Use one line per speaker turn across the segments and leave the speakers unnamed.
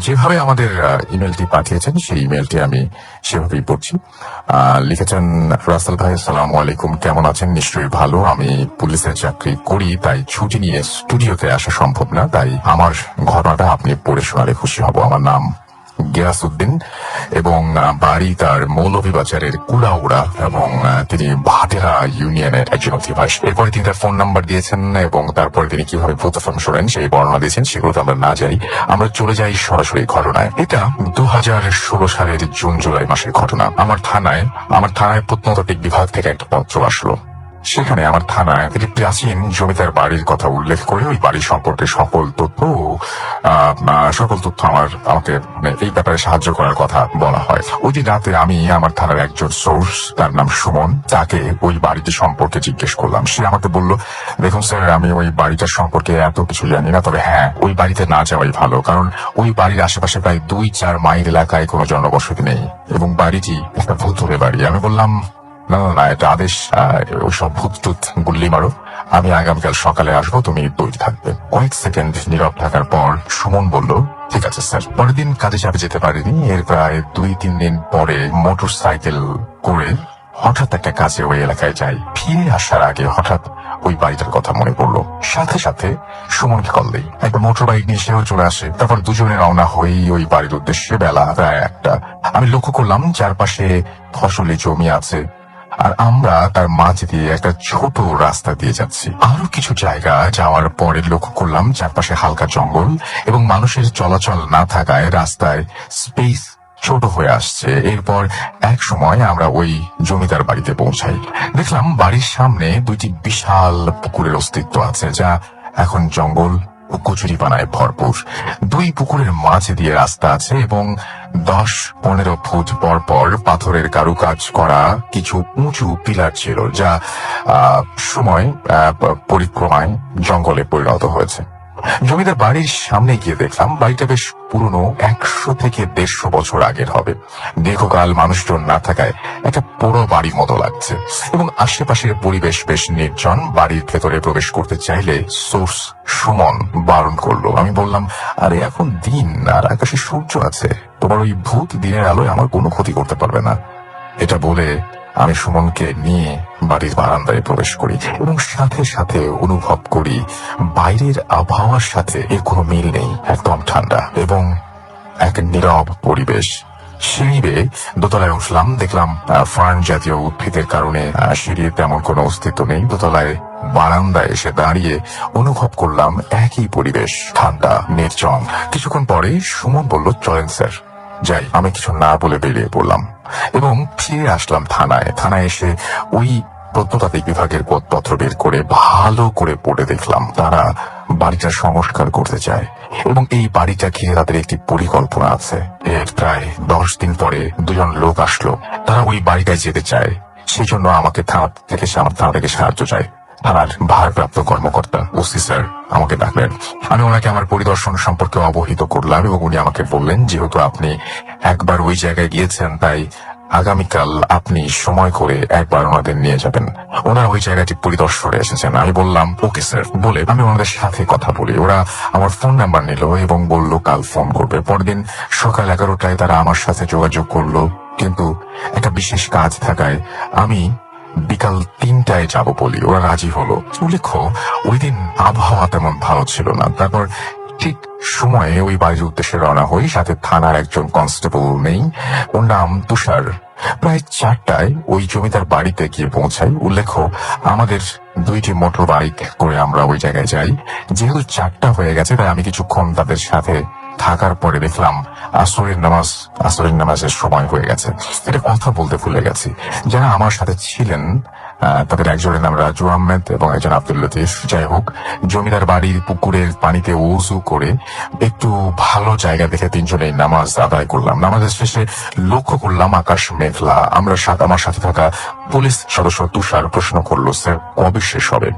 যেভাবে আমাদের ইমেলটি পাঠিয়েছেন সেই ইমেলটি আমি সেভাবেই পড়ছি। লিখেছেন, রাসেল ভাই আসসালামু আলাইকুম, কেমন আছেন? নিশ্চয়ই ভালো। আমি পুলিশের চাকরি করি, তাই ছুটি নিয়ে স্টুডিওতে আসা সম্ভব না, তাই আমার ঘটনাটা আপনি পড়ে শোনালে খুশি হব। আমার নাম গিয়াসউদ্দিন এবং বাড়ি তার মৌলভীবাজারের কুলাউড়া এবং তিনি ভাটেরা ইউনিয়নের একজন অধিবাস। এরপরে তিনি তার ফোন নাম্বার দিয়েছেন এবং তারপরে তিনি কিভাবে ভূতফোন শোনেন সেই বর্ণনা দিয়েছেন। সেগুলো তো আমরা না যাই, আমরা চলে যাই সরাসরি ঘটনায়। এটা 2016 সালের জুন জুলাই মাসের ঘটনা। আমার থানায় প্রত্নতাত্ত্বিক বিভাগ থেকে একটা পত্র আসলো। সেখানে আমার থানায় একটি প্রাচীন জমিদার বাড়ির কথা উল্লেখ করে ওই বাড়ি সম্পর্কে সকল তথ্য আমাকে এই ব্যাপারে সাহায্য করার কথা বলা হয়। ওই দিন রাতে আমি আমার থানার একজন সোর্স, তার নাম সুমন, তাকে ওই বাড়িটি সম্পর্কে জিজ্ঞেস করলাম। সে আমাকে বলল, দেখুন স্যার, আমি ওই বাড়িটার সম্পর্কে এত কিছু জানি না, তবে হ্যাঁ, ওই বাড়িতে না যাওয়াই ভালো, কারণ ওই বাড়ির আশেপাশে প্রায় 2-4 মাইল এলাকায় কোনো জনবসতি নেই এবং বাড়িটি একটা ভূতুড়ে বাড়ি। আমি বললাম, না, এটা আদেশ, ওইসব ভূত টুত গুল্লি মারো, আমি আগামীকাল সকালে আসবো, তুমি তৈরি থাকবে। কয়েক সেকেন্ড নীরব থাকার পর সুমন বলল, ঠিক আছে স্যার। পরের দিন কাজে চাপে যেতে পারিনি। এর প্রায় 2-3 দিন পরে মোটর সাইকেল করে হঠাৎ একটা কাজে ওই এলাকায় যাই। ফিরে আসার আগে হঠাৎ ওই বাড়িটার কথা মনে পড়লো। সাথে সাথে সুমনকে কল দিই। একটা মোটর বাইক নিয়ে সেও চলে আসে। তারপর দুজনে রওনা হই ওই বাড়ির উদ্দেশ্যে। বেলা প্রায় 1টা। আমি লক্ষ্য করলাম চারপাশে ফসলি জমি আছে আর আমরা তার মাঝ দিয়ে একটা ছোট রাস্তা দিয়ে যাচ্ছি। আরো কিছু জায়গা যাওয়ার পরে লক্ষ্য করলাম চারপাশে হালকা জঙ্গল এবং মানুষের চলাচল না থাকায় রাস্তায় স্পেস ছোট হয়ে আসছে। এরপর এক সময় আমরা ওই জমিদার বাড়িতে পৌঁছাই। দেখলাম বাড়ির সামনে 2টি বিশাল পুকুরের অস্তিত্ব আছে, যা এখন জঙ্গল ও কচুরিপানায় ভরপুর। 2 পুকুরের মাঝে দিয়ে রাস্তা আছে এবং 10-15 ফুট পর পর পাথরের কারুকাজ করা কিছু উঁচু পিলার ছিল, যা সময় পরিক্রমায় জঙ্গলে পরিণত হয়েছে। জমিদার বাড়ির সামনে গিয়ে দেখলাম বাড়িটা বেশ পুরনো, 100 থেকে 150 বছর আগের হবে। দীর্ঘকাল মানুষজন না থাকায় একটা পুরো বাড়ির মতো লাগছে এবং আশেপাশের পরিবেশ বেশ নির্জন। বাড়ির ভেতরে প্রবেশ করতে চাইলে সোর্স সুমন বারণ করলো। আমি বললাম, আরে এখন দিন আর আকাশে সূর্য আছে, তোমার ওই ভূত দিনের আলোয় আমার কোনো ক্ষতি করতে পারবে না। এটা বলে আমি সুমনকে নিয়ে বাড়ির বারান্দায় প্রবেশ করি এবং সাথে সাথে অনুভব করি বাইরের আবহাওয়ার সাথে এর কোনো মিল নেই। একদম ঠান্ডা এবং এক নীরব পরিবেশ। সিঁড়ি বেয়ে দোতলায় উঠলাম। দেখলাম ফার্ন জাতীয় উদ্ভিদের কারণে সিঁড়ির তেমন কোনো অস্তিত্ব নেই। দোতলায় বারান্দায় এসে দাঁড়িয়ে অনুভব করলাম একই পরিবেশ, ঠান্ডা, নির্জন। কিছুক্ষণ পরে সুমন বলল, চলেন স্যার যাই। আমি কিছু না বলে বেরিয়ে পড়লাম এবং ফিরে আসলাম থানায়। থানায় এসে ওই প্রত্নতাত্ত্বিক বিভাগের পত্র বের করে ভালো করে পড়ে দেখলাম তারা বাড়িটা সংস্কার করতে চায় এবং এই বাড়িটা ঘিরে তাদের একটি পরিকল্পনা আছে। এর প্রায় 10 দিন পরে 2জন লোক আসলো। তারা ওই বাড়িটায় যেতে চায়, সেই জন্য আমার থানা থেকে সাহায্য চায়। থানার ভারপ্রাপ্ত কর্মকর্তা ওসি স্যার আমাকে ডাকলেন। আমি ওনাকে আমার পরিদর্শন সম্পর্কে অবহিত করলাম এবং উনি আমাকে বললেন, যেহেতু আপনি একবার ওই জায়গায় গিয়েছেন, তাই আগামীকাল আপনি সময় করে একবার ওনাদের নিয়ে যাবেন। ওনারা ওই জায়গাটি পরিদর্শনে এসেছেন। আমি বললাম, ওকে স্যার বলে আমি ওনাদের সাথে কথা বলি। ওরা আমার ফোন নাম্বার নিল এবং বলল কাল ফোন করবে। পরদিন সকাল 11টায় তারা আমার সাথে যোগাযোগ করলো, কিন্তু একটা বিশেষ কাজ থাকায় আমি বিকাল 3টায় যাব বলি। ওরা রাজি হলো। উল্লেখ্য, ওই দিন আবহাওয়া তেমন ভালো ছিল না। তারপর ঠিক সময়ে ওই বাড়ির উদ্দেশ্যে রওনা হই। সাথে থানার একজন কনস্টেবল নেই, ওর নাম তুষার। প্রায় 4টায় ওই জমিদার বাড়িতে গিয়ে পৌঁছাই। উল্লেখ্য, আমাদের 2টি মোটর বাইক করে আমরা ওই জায়গায় যাই। যেহেতু 4টা হয়ে গেছে, তাই আমি কিছুক্ষণ তাদের সাথে থাকার পরে দেখলাম আসরের নামাজের সময় হয়ে গেছে। এটা কথা বলতে ভুলে গেছি। যারা আমার সাথে ছিলেন তাদের একজনের নাম রাজু আহমেদ এবং একজন আব্দুল লতিফ। যাই হোক, জমিদার বাড়ির পুকুরের পানিতে উজু করে একটু ভালো জায়গা দেখে 3জনেই নামাজ আদায় করলাম। নামাজের শেষে লক্ষ্য করলাম আকাশ মেঘলা। আমার সাথে থাকা পুলিশ সদস্য তুষার প্রশ্ন করলো, স্যার কবে শেষ হবে?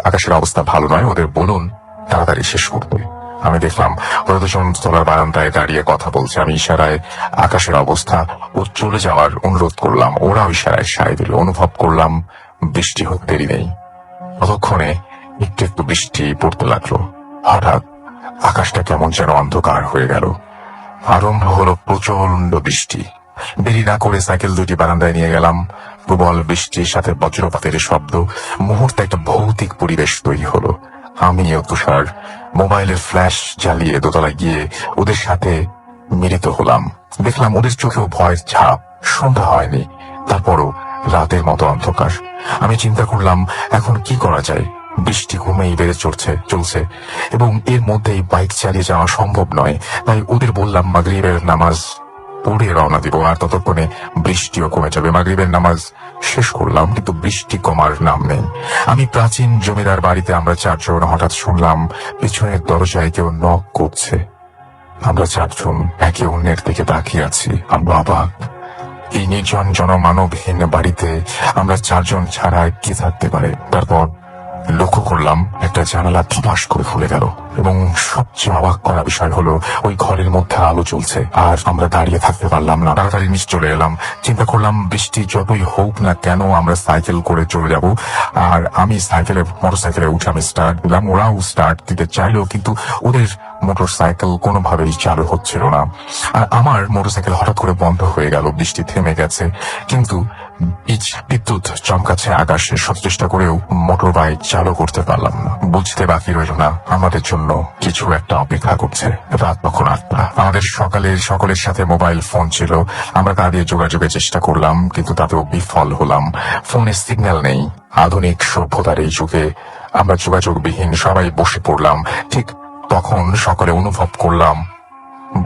আকাশের অবস্থা ভালো নয়, ওদের বলুন তাড়াতাড়ি শেষ করতে। আমি দেখলাম ওরা 2জন তলার বারান্দায় দাঁড়িয়ে কথা বলছে। আমি ইশারায় আকাশের অবস্থা ও চলে যাওয়ার অনুরোধ করলাম। ওরাও ইশারায় সায় দিল। অনুভব করলাম বৃষ্টি হতে দেরি নেই। ততক্ষণে একটু একটু বৃষ্টি পড়তে লাগলো। হঠাৎ আকাশটা কেমন যেন অন্ধকার হয়ে গেল। আরম্ভ হলো প্রচন্ড বৃষ্টি। দেরি না করে সাইকেল দুটি বারান্দায় নিয়ে গেলাম। প্রবল বৃষ্টির সাথে বজ্রপাতের শব্দ, মুহূর্তে একটা ভৌতিক পরিবেশ তৈরি হলো। আমি ও তুষার মোবাইলের ফ্ল্যাশ জ্বালিয়ে দোতলায় গিয়ে ওদের সাথে মিলিত হলাম। দেখলাম ওদের চোখেও ভয়ের ছাপ। সন্ধ্যা হয়নি, তারপরও রাতের মতো অন্ধকার। আমি চিন্তা করলাম এখন কি করা যায়। বৃষ্টি ঘুমেই বেড়ে চলছে এবং এর মধ্যেই বাইক চালিয়ে যাওয়া সম্ভব নয়। তাই ওদের বললাম মাগরিবের নামাজ পড়ে রওনা দিব, আর ততক্ষণে বৃষ্টিও কমে যাবে। মাগরিবের নামাজ শেষ করলাম, কিন্তু বৃষ্টি কমার নাম নেই। আমি প্রাচীন জমিদার বাড়িতে আমরা চারজন হঠাৎ শুনলাম পেছনের দরজায় কেউ নক করছে। আমরা চারজন একে অন্যের দিকে তাকিয়ে আছি। আমরা অবাক। এই নির্জন জনমানবহীন বাড়িতে আমরা চারজন ছাড়া আর কে থাকতে পারে? তারপর লক্ষ্য করলাম একটা জানালা ধপাস করে খুলে গেল এবং সবচেয়ে অবাক করা বিষয় হলো ওই ঘরের মধ্যে আলো জ্বলছে। আর আমরা দাঁড়িয়ে থাকতে পারলাম না, তাড়াতাড়ি নিচে চলে এলাম। চিন্তা করলাম বৃষ্টি যতই হোক না কেন আমরা সাইকেল করে চলে যাব। আর আমি মোটরসাইকেলে উঠে আমি স্টার্ট দিলাম। ওরাও স্টার্ট দিতে চাইলো, কিন্তু ওদের মোটরসাইকেল কোনোভাবেই চালু হচ্ছিল না। আর আমার মোটরসাইকেল হঠাৎ করে বন্ধ হয়ে গেল। বৃষ্টি থেমে গেছে, কিন্তু বিদ্যুৎ চমকাচ্ছে আকাশে। শত চেষ্টা করেও মোটর বাইক চালু করতে পারলাম না। বুঝতে বাকি রইল না আমাদের জন্য কিছু একটা অপেক্ষা করছে। রাত তখন 8টা। আমাদের সকলের সাথে মোবাইল ফোন ছিল। আমরা তা দিয়ে যোগাযোগের চেষ্টা করলাম, কিন্তু তাতেও বিফল হলাম। ফোনে সিগন্যাল নেই। আধুনিক সভ্যতার এই যুগে আমরা যোগাযোগবিহীন সবাই বসে পড়লাম। ঠিক তখন সকালে অনুভব করলাম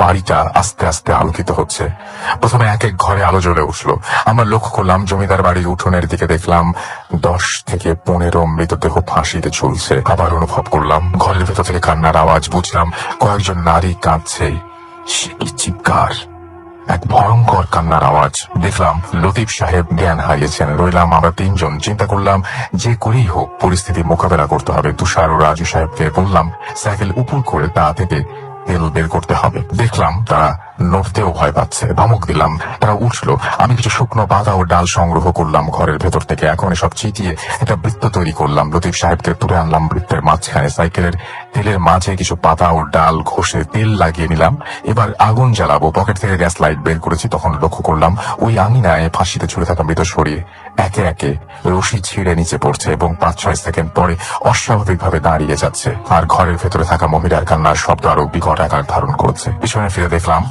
বাড়িটা আস্তে আস্তে আলোকিত হচ্ছে। প্রথমে এক এক ঘরে আলো জ্বলে উঠলো। আমরা লক্ষ্য করলাম জমিদার বাড়ির উঠোনের দিকে। দেখলাম 10 থেকে 15 মৃতদেহ ফাঁসিতে ঝুলছে। আবার অনুভব করলাম ঘরের ভেতর থেকে কান্নার আওয়াজ। বুঝলাম কয়েকজন নারী কাঁদছে। সে কি চিৎকার! এক ভয়ঙ্কর কান্নার আওয়াজ। দেখলাম লতিফ সাহেব জ্ঞান হারিয়েছেন। রইলাম আমরা তিনজন। চিন্তা করলাম যে করেই হোক পরিস্থিতি মোকাবেলা করতে হবে। তুষার ও রাজু সাহেবকে বললাম সাইকেল উপর করে তা থেকে তেল বের করতে হবে। দেখলাম তারা নড়তেও ভয় পাচ্ছে। ধমক দিলাম, তারা উঠলো। আমি কিছু শুকনো পাতা ও ডাল সংগ্রহ করলাম ঘরের ভেতর থেকে। এখন এসব চিটিয়ে একটা বৃত্ত তৈরি করলাম। লতিফ সাহেবকে তুলে আনলাম বৃত্তের মাঝখানে। সাইকেলের তেলের মাঝে কিছু পাতা ও ডাল ঘষে তেল লাগিয়ে নিলাম। এবার আগুন জ্বালাবো। পকেট থেকে গ্যাস লাইট বের করেছি। তখন লক্ষ্য করলাম ওই আঙিনায় ফাঁসিতে ঝুলে থাকা মৃত শরীর একে একে রশি ছিঁড়ে নিচে পড়ছে এবং 5-6 সেকেন্ড পরে অস্বাভাবিকভাবে দাঁড়িয়ে যাচ্ছে। আর ঘরের ভেতরে থাকা মহিলার কান্নার শব্দ আরো বিকট আকার ধারণ করছে। পিছনে ফিরে দেখলাম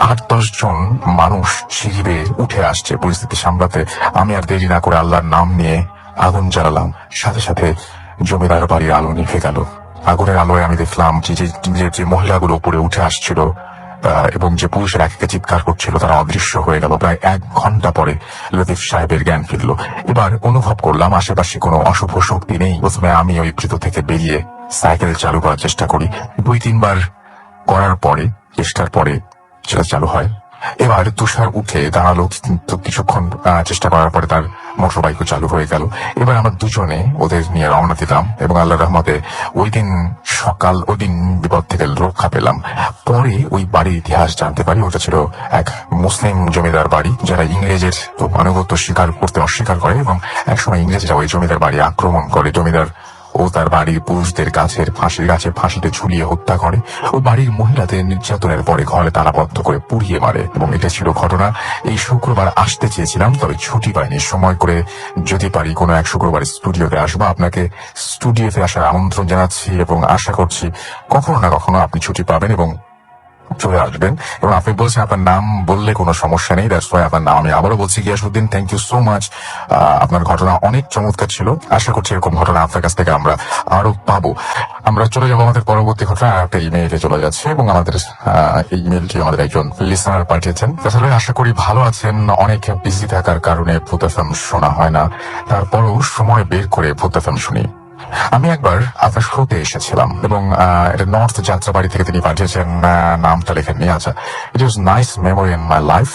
8-10 জন মানুষ সিঁড়ি বেয়ে উঠে আসছে। পরিস্থিতি সামলাতে আমি আর দেরি না করে আল্লাহর নাম নিয়ে আগুন জ্বালালাম। সাথে সাথে জমিদার বাড়ির আলো নিভে গেল। আগুনের আলোয় আমি দেখলাম যে মহিলাগুলো উপরে উঠে আসছিল এবং যে পুরুষের একে চিৎকার করছিল তারা অদৃশ্য হয়ে গেল। প্রায় 1 ঘন্টা পরে লতিফ সাহেবের জ্ঞান ফিরল। এবার অনুভব করলাম আশেপাশে কোনো অশুভ শক্তি নেই। প্রথমে আমি ওই বৃত্ত থেকে বেরিয়ে সাইকেল চালু করার চেষ্টা করি। 2-3 বার করার পরে, চেষ্টার পরে সেটা চালু হয়। এবার তুষার উঠে দাঁড়ালো, কিন্তু কিছুক্ষণ চেষ্টা করার পরে তার মোটর বাইকও চালু হয়ে গেল। এবার আমরা দুজনে ওদের নিয়ে রওনা দিলাম এবং আল্লাহর রহমতে ওই দিন বিপদ থেকে রক্ষা পেলাম। পরে ওই বাড়ির ইতিহাস জানতে পারি। ওটা ছিল এক মুসলিম জমিদার বাড়ি, যারা ইংরেজের আনুগত্য স্বীকার করতে অস্বীকার করে এবং একসময় ইংরেজরা ওই জমিদার বাড়ি আক্রমণ করে। জমিদার ও তার বাড়ির পুরুষদের ফাঁসির গাছে ফাঁসিতে ঝুলিয়ে হত্যা করে। ওই বাড়ির মহিলাদের নির্যাতনের পরে ঘরে তালাবদ্ধ করে পুড়িয়ে মারে এবং এটা ছিল ঘটনা। এই শুক্রবার আসতে চেয়েছিলাম, তবে ছুটি পাইনি। সময় করে যদি পারি কোনো এক শুক্রবার স্টুডিওতে আসবো। আপনাকে স্টুডিওতে আসার আমন্ত্রণ জানাচ্ছি এবং আশা করছি কখনো না কখনো আপনি ছুটি পাবেন এবং চলে আসবেন। এবং আপনি বলছেন আপনার নাম বললে কোনো সমস্যা নেই, দ্যাটস ওয়াই আপনার নাম আমি আবারও বলছি Giasuddin. Thank you so much. আপনার ঘটনা অনেক চমৎকার ছিল। আশা করছি এরকম ঘটনা আপনার কাছ থেকে আমরা আরো পাবো। আমরা চলে যাবো আমাদের পরবর্তী ঘটনা। একটা ইমেইলে চলে যাচ্ছে এবং আমাদের এই ইমেইলটি আমাদের একজন লিসনার পাঠিয়েছেন। আসলে আশা করি ভালো আছেন। অনেক বিজি থাকার কারণে ভূত এফএম শোনা হয় না, তারপরেও সময় বের করে ভূত এফএম শুনি। আমি একবার আপনার শোতে এসেছিলাম এবং এটা নর্থ যাত্রাবাড়ি থেকে তিনি পাঠিয়েছেন। নামটা লেখেননি। আচ্ছা, it was nice memory in my life.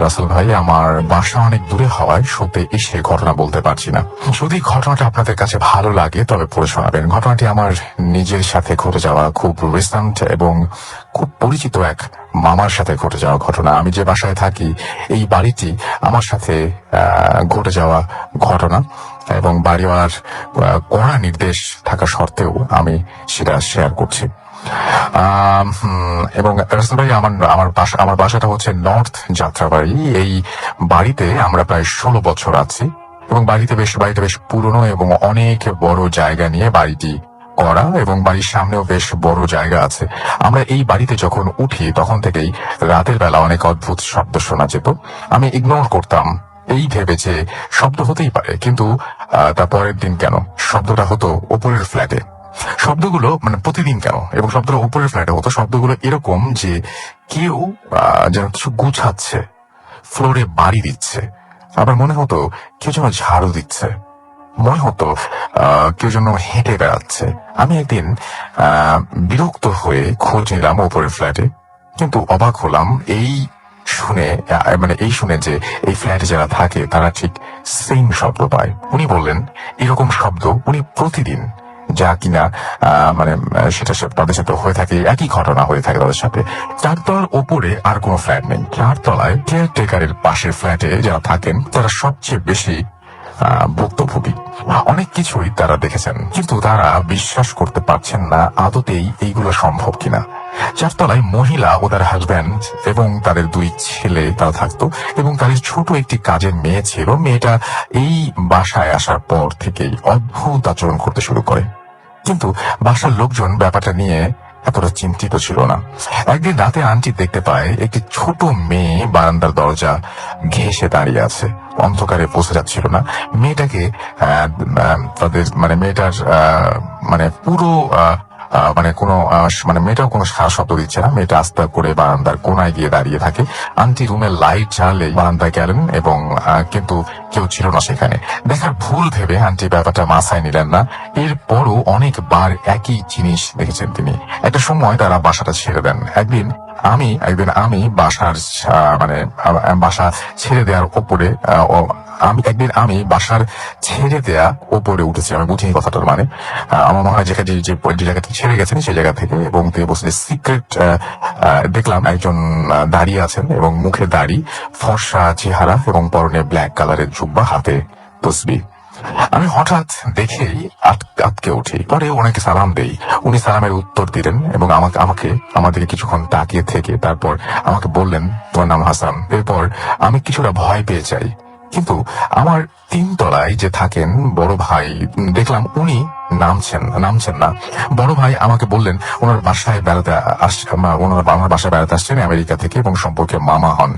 Russell ভাই, আমার বাসা অনেক দূরে হওয়ায় শোতে এসে ঘটনা বলতে পারছি না। যদি ঘটনাটা আপনাদের কাছে ভালো লাগে তবে পড়ে শোনাবেন। ঘটনাটি আমার নিজের সাথে ঘটে যাওয়া খুব রিসেন্ট এবং খুব পরিচিত এক মামার সাথে ঘটে যাওয়া ঘটনা। আমি যে বাসায় থাকি এই বাড়িটি আমার সাথে ঘটে যাওয়া ঘটনা এবং বাড়িওয়ালার কড়া নির্দেশ থাকা সত্ত্বেও আমি সেটা শেয়ার করছি। এবং রাসেল ভাই আমার বাসাটা হচ্ছে নর্থ যাত্রাবাড়ি। এই বাড়িতে আমরা প্রায় 16 বছর আছি এবং বাড়িটা বেশ পুরনো এবং অনেক বড় জায়গা নিয়ে বাড়িটি করা, এবং বাড়ির সামনেও বেশ বড় জায়গা আছে। আমরা এই বাড়িতে যখন উঠি তখন থেকেই রাতের বেলা অনেক অদ্ভুত শব্দ শোনা যেত। আমি ইগনোর করতাম এই ভেবে যে শব্দ হতেই পারে, কিন্তু তার পরের দিন কেন শব্দটা হতো উপরের ফ্ল্যাটে। শব্দগুলো মানে প্রতিদিন কেন, এবং শব্দটা উপরের ফ্ল্যাটে হতো। শব্দগুলো এরকম যে কেউ যেন কিছু গুছাচ্ছে, ফ্লোরে বাড়ি দিচ্ছে। আবার মনে হতো কেউ যেন ঝাড়ু দিচ্ছে, মনে হতো কেউ যেন হেঁটে বেড়াচ্ছে। আমি একদিন বিরক্ত হয়ে খোঁজ নিলাম উপরের ফ্ল্যাটে, কিন্তু অবাক হলাম এই শুনে যে এই ফ্ল্যাটে যারা থাকে তারা ঠিক সেম শব্দ পায়। উনি বললেন এরকম শব্দ উনি প্রতিদিন, যা কিনা সেটা তাদের সাথে হয়ে থাকে, একই ঘটনা হয়ে থাকে তাদের সাথে। 4 তলার ওপরে আর কোনো ফ্ল্যাট নেই। 4 তলায় কেয়ারটেকারের পাশের ফ্ল্যাটে যারা থাকেন তারা সবচেয়ে বেশি ভুক্তভোগী। অনেক কিছুই তারা দেখেছেন, কিন্তু তারা বিশ্বাস করতে পারছেন না আদতেই এইগুলো সম্ভব কিনা। 4 তলায় মহিলা ও তার হাজব্যান্ড এবং তাদের 2 ছেলে তারা থাকতো, এবং তাদের ছোট একটি কাজের মেয়ে ছিল। মেয়েটা এই বাসায় আসার পর থেকেই অদ্ভুত আচরণ করতে শুরু করে, কিন্তু বাসার লোকজন ব্যাপারটা নিয়ে এতটা চিন্তিত ছিল না। একদিন রাতে আন্টি দেখতে পায় একটি ছোট মেয়ে বারান্দার দরজা ঘেঁষে দাঁড়িয়ে আছে। অন্ধকারে বোঝা যাচ্ছিল না মেয়েটাকে। মেয়েটার পুরো মেয়েটাও কোনো সারা শব্দ দিচ্ছে না। মেয়েটা আস্তে করে বারান্দার কোনায় গিয়ে দাঁড়িয়ে থাকে। আন্টি রুমের লাইট জ্বালে বারান্দায় গেলেন, এবং কিন্তু কেউ ছিল না সেখানে। দেখার ভুল ভেবে আন্টি ব্যাপারটা মাথায় নিলেন না। এরপরও অনেকবার একই জিনিস দেখেছেন তিনি। একটা সময় তারা বাসাটা ছেড়ে দেন। একদিন আমি বাসা ছেড়ে দেওয়ার ওপরে বাসার ছেড়ে দেয়া ওপরে উঠেছি। আমি বুঝিনি কথাটার মানে। আমার মনে হয় যে জায়গাতে ছেড়ে গেছেন সেই জায়গা থেকে, এবং তিনি বলছেন সিক্রেট দেখলাম একজন দাঁড়িয়ে আছেন, এবং মুখে দাড়ি, ফর্সা চেহারা, এবং পরনে ব্ল্যাক কালারের জুব্বা, হাতে তসবিহ। আমি হঠাৎ দেখেই আটকে উঠি। পরে ওনাকে সালাম দেই। উনি সালামের উত্তর দিলেন এবং আমাদেরকে কিছুক্ষণ তাকিয়ে থেকে তারপর আমাকে বললেন, তোমার নাম হাসান। এরপর আমি কিছুটা ভয় পেয়ে যাই, কিন্তু আমার 3 তলায় যে থাকেন বড় ভাই, দেখলাম উনি নামছেন না। বড় ভাই আমাকে বললেন আমার বাসায় বেড়াতে আসছেন আমেরিকা থেকে, এবং সম্পর্কে মামা হন।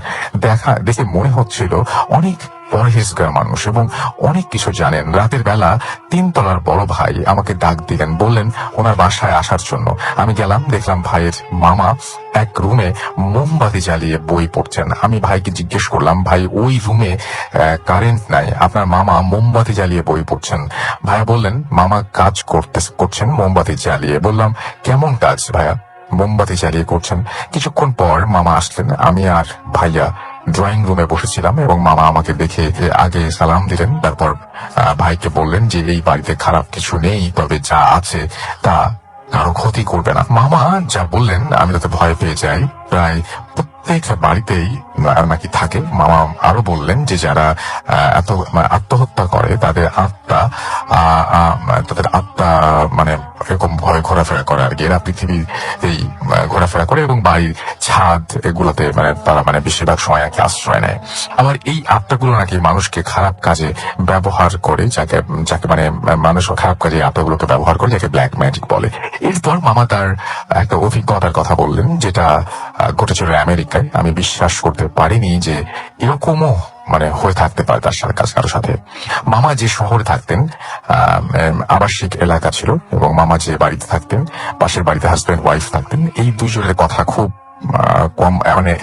দেখে মনে হচ্ছিল অনেক পরহেজগার মানুষ এবং অনেক কিছু জানেন। রাতের বেলা 3 তলার বড় ভাই আমাকে ডাক দিলেন, বললেন ওনার বাসায় আসার জন্য। আমি গেলাম, দেখলাম ভাইয়ের মামা এক রুমে মোমবাতি জ্বালিয়ে বই পড়ছেন। আমি ভাইকে জিজ্ঞেস করলাম, ভাই ওই রুমে কারেন্ট নাই, আপনার মামা মোমবাতি জ্বালিয়ে বই পড়ছেন। ভাইয়া বললেন মামা কাজ করছেন মোমবাতি জ্বালিয়ে। বললাম কেমন কাজ ভাইয়া? মোমবাতি জ্বালিয়ে করছেন। কিছুক্ষণ পর মামা আসলেন। আমি আর ভাইয়া ড্রয়িং রুমে বসেছিলাম, এবং মামা আমাকে দেখে আগে সালাম দিলেন। তারপর ভাইকে বললেন যে এই বাড়িতে খারাপ কিছু নেই, তবে যা আছে তা কারো ক্ষতি করবে না। মামা যা বললেন আমি তাতে ভয় পেয়ে যাই। প্রায় প্রত্যেক বাড়িতেই নাকি থাকে। মামা আরো বললেন যে যারা আত্মহত্যা করে তাদের আত্মা এরকম ভয় ঘোরাফেরা করে আর কি। এরা পৃথিবীতেই ঘোরাফেরা করে, এবং বাড়ির ছাদ এগুলোতে তারা বেশিরভাগ সময় আর কি আশ্রয় নেয়। আবার এই আত্মাগুলো নাকি মানুষকে খারাপ কাজে ব্যবহার করে, যাকে মানুষ খারাপ কাজে আত্মাগুলোকে ব্যবহার করে, যাকে ব্ল্যাক ম্যাজিক বলে। এরপর মামা তার একটা অভিজ্ঞতার কথা বললেন, যেটা ঘটেছিল আমেরিকায়। আমি বিশ্বাস করতে পারিনি যে এরকমও হয়ে থাকতে পারে তার কারোর সাথে। মামা যে শহরে থাকতেন আবাসিক এলাকা ছিল, এবং মামা যে বাড়িতে থাকতেন পাশের বাড়িতে হাজব্যান্ড ওয়াইফ থাকতেন। এই দুজনের কথা খুব কম,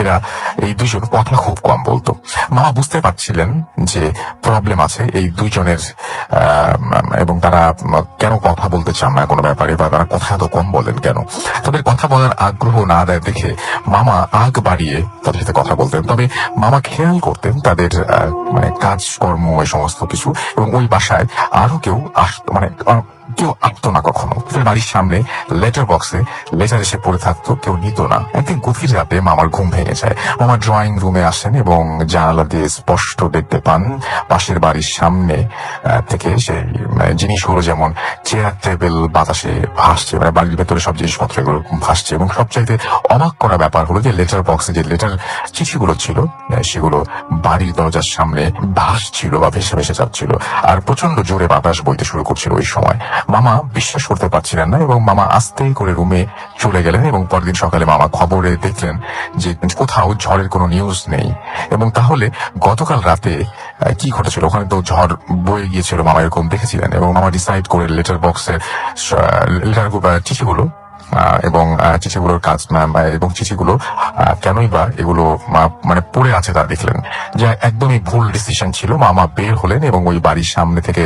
এরা এই দুজন কথা খুব কম বলতো। মামা বুঝতে পারছিলেন যে প্রবলেম আছে এই দুইজনের, এবং তারা কেন কথা বলতে চান না কোনো ব্যাপারে, বা তারা কথা এত কম বলেন কেন। তাদের কথা বলার আগ্রহ না দেয় দেখে মামা আগ বাড়িয়ে তাদের সাথে কথা বলতেন। তবে মামা খেয়াল করতেন তাদের কাজকর্ম, এই সমস্ত কিছু, এবং ওই বাসায় আরো কেউ কেউ আঁকতো না কখনো। বাড়ির সামনে লেটার বক্সে লেটার এসে পড়ে থাকতো, কেউ নিত না। একদিন গভীর রাতে মামার ঘুম ভেঙে যায়। মামা ড্রয়িং রুমে আসেন এবং জানালা দিয়ে স্পষ্ট দেখতে পান পাশের বাড়ির সামনে থেকে সেই জিনিসগুলো, যেমন চেয়ার টেবিল বাতাসে ভাসছে, মানে বাড়ির ভেতরে সব জিনিসপত্র এগুলো ভাসছে। এবং সবচাইতে অবাক করা ব্যাপার হলো যে লেটার বক্সে যে লেটার চিঠিগুলো ছিল সেগুলো বাড়ির দরজার সামনে ভাসছিল বা ভেসে ভেসে যাচ্ছিল, আর প্রচন্ড জোরে বাতাস বইতে শুরু করছিল ওই সময়। মামা বিশ্বাস করতে পারছিলেন না এবং মামা আস্তে করে রুমে চলে গেলেন। এবং পরদিন সকালে মামা খবরে দেখলেন যে কোথাও ঝড়ের কোনো নিউজ নেই। এবং তাহলে গতকাল রাতে কি ঘটেছিল? ওখানে তো ঝড় বয়ে গিয়েছিল, মামা এরকম দেখেছিলেন। এবং মামা ডিসাইড করে লেটার বক্সের লেটার চিঠিগুলো এবং চিঠিগুলোর কাজ এবং চিঠিগুলো কেনই বা এগুলো মানে পড়ে আছে তা দেখলেন, যা একদমই ভুল ডিসিশন ছিল। মামা বের হলেন এবং ওই বাড়ির সামনে থেকে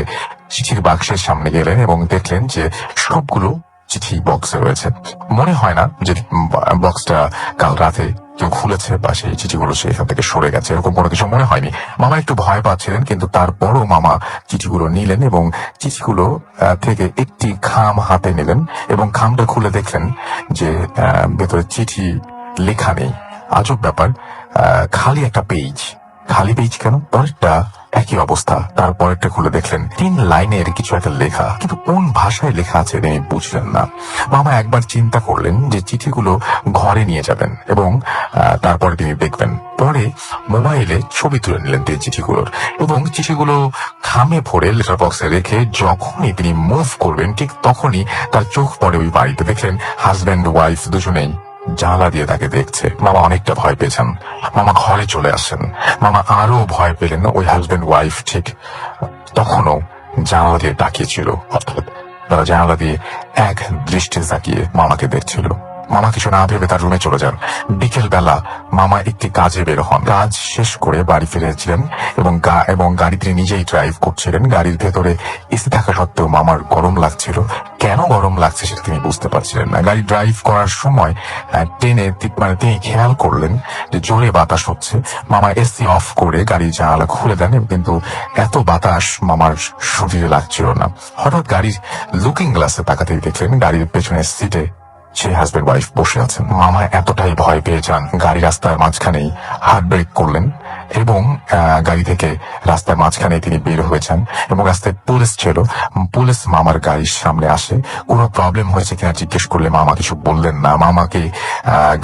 চিঠির বাক্সের সামনে গেলেন এবং দেখলেন যে সবগুলো চিঠি বক্সে রয়েছে। মনে হয় না যে বক্সটা কাল রাতে কেউ খুলেছে বা সেই চিঠিগুলো সেখান থেকে সরে গেছে, এরকম কোনো কিছু মনে হয়নি। মামা একটু ভয় পাচ্ছিলেন, কিন্তু তারপরও মামা চিঠিগুলো নিলেন এবং চিঠিগুলো থেকে একটি খাম হাতে নিলেন এবং খামটা খুলে দেখলেন যে ভেতরে চিঠি লেখা নেই। আজব ব্যাপার, খালি একটা পেজ। খালি পেজ কেন? পরেরটা একই অবস্থা। তারপরেরটা খুলে দেখলেন 3 লাইনের কিছু একটা লেখা, কিন্তু কোন ভাষায় লেখা আছে তিনি বুঝলেন না। মামা একবার চিন্তা করলেন যে চিঠিগুলো ঘরে নিয়ে যাবেন এবং তারপরে তিনি দেখবেন। পরে মোবাইলে ছবি তুলে নিলেন তিনি চিঠিগুলোর এবং চিঠিগুলো খামে ভরে লেটার বক্সে রেখে যখনই তিনি মুভ করবেন ঠিক তখনই তার চোখ পড়ে ওই বাড়িতে। দেখলেন হাজব্যান্ড ওয়াইফ দুজনেই জানালা দিয়ে তাকে দেখছে। মামা অনেকটা ভয় পেয়েছেন। মামা ঘরে চলে আসেন। মামা আরো ভয় পেলেন। ওই হাজবেন্ড ওয়াইফ ঠিক তখনও জানালা দিয়ে তাকিয়েছিল, অর্থাৎ তারা জানালা দিয়ে এক দৃষ্টি তাকিয়ে মামাকে দেখছিল। মামা কিছু না ভেবে তার রুমে চলে যান। বিকেল বেলা মামা একটি কাজে বের হন। কাজ শেষ করে বাড়ি ফিরেছিলেন এবং গাড়ি তিনি নিজেই ড্রাইভ করছিলেন। গাড়ির ভেতরে এসি থাকা সত্ত্বেও মামার গরম লাগছিল। কেন গরম লাগছে সেটা তিনি বুঝতে পারছিলেন না। গাড়ি ড্রাইভ করার সময় তিনি খেয়াল করলেন যে জোরে বাতাস হচ্ছে। মামা এসি অফ করে গাড়ির জানালা খুলে দেন, কিন্তু এত বাতাস মামার শরীরে লাগছিল না। হঠাৎ গাড়ির লুকিং গ্লাসে তাকাতেই দেখলেন গাড়ির পেছনের সিটে সেই হাজবেন্ড ওয়াইফ বসে আছেন। মামা এতটাই ভয় পেয়ে যান, গাড়ি রাস্তার মাঝখানেই হার্ট ব্রেক করলেন এবং গাড়ি থেকে রাস্তার মাঝখানে তিনি বের হয়েছেন এবং রাস্তায় পুলিশ ছিল। পুলিশ মামার গাড়ির সামনে আসে। কোনো প্রবলেম হয়েছে কিনা জিজ্ঞেস করলে মামা কিছু বললেন না। মামাকে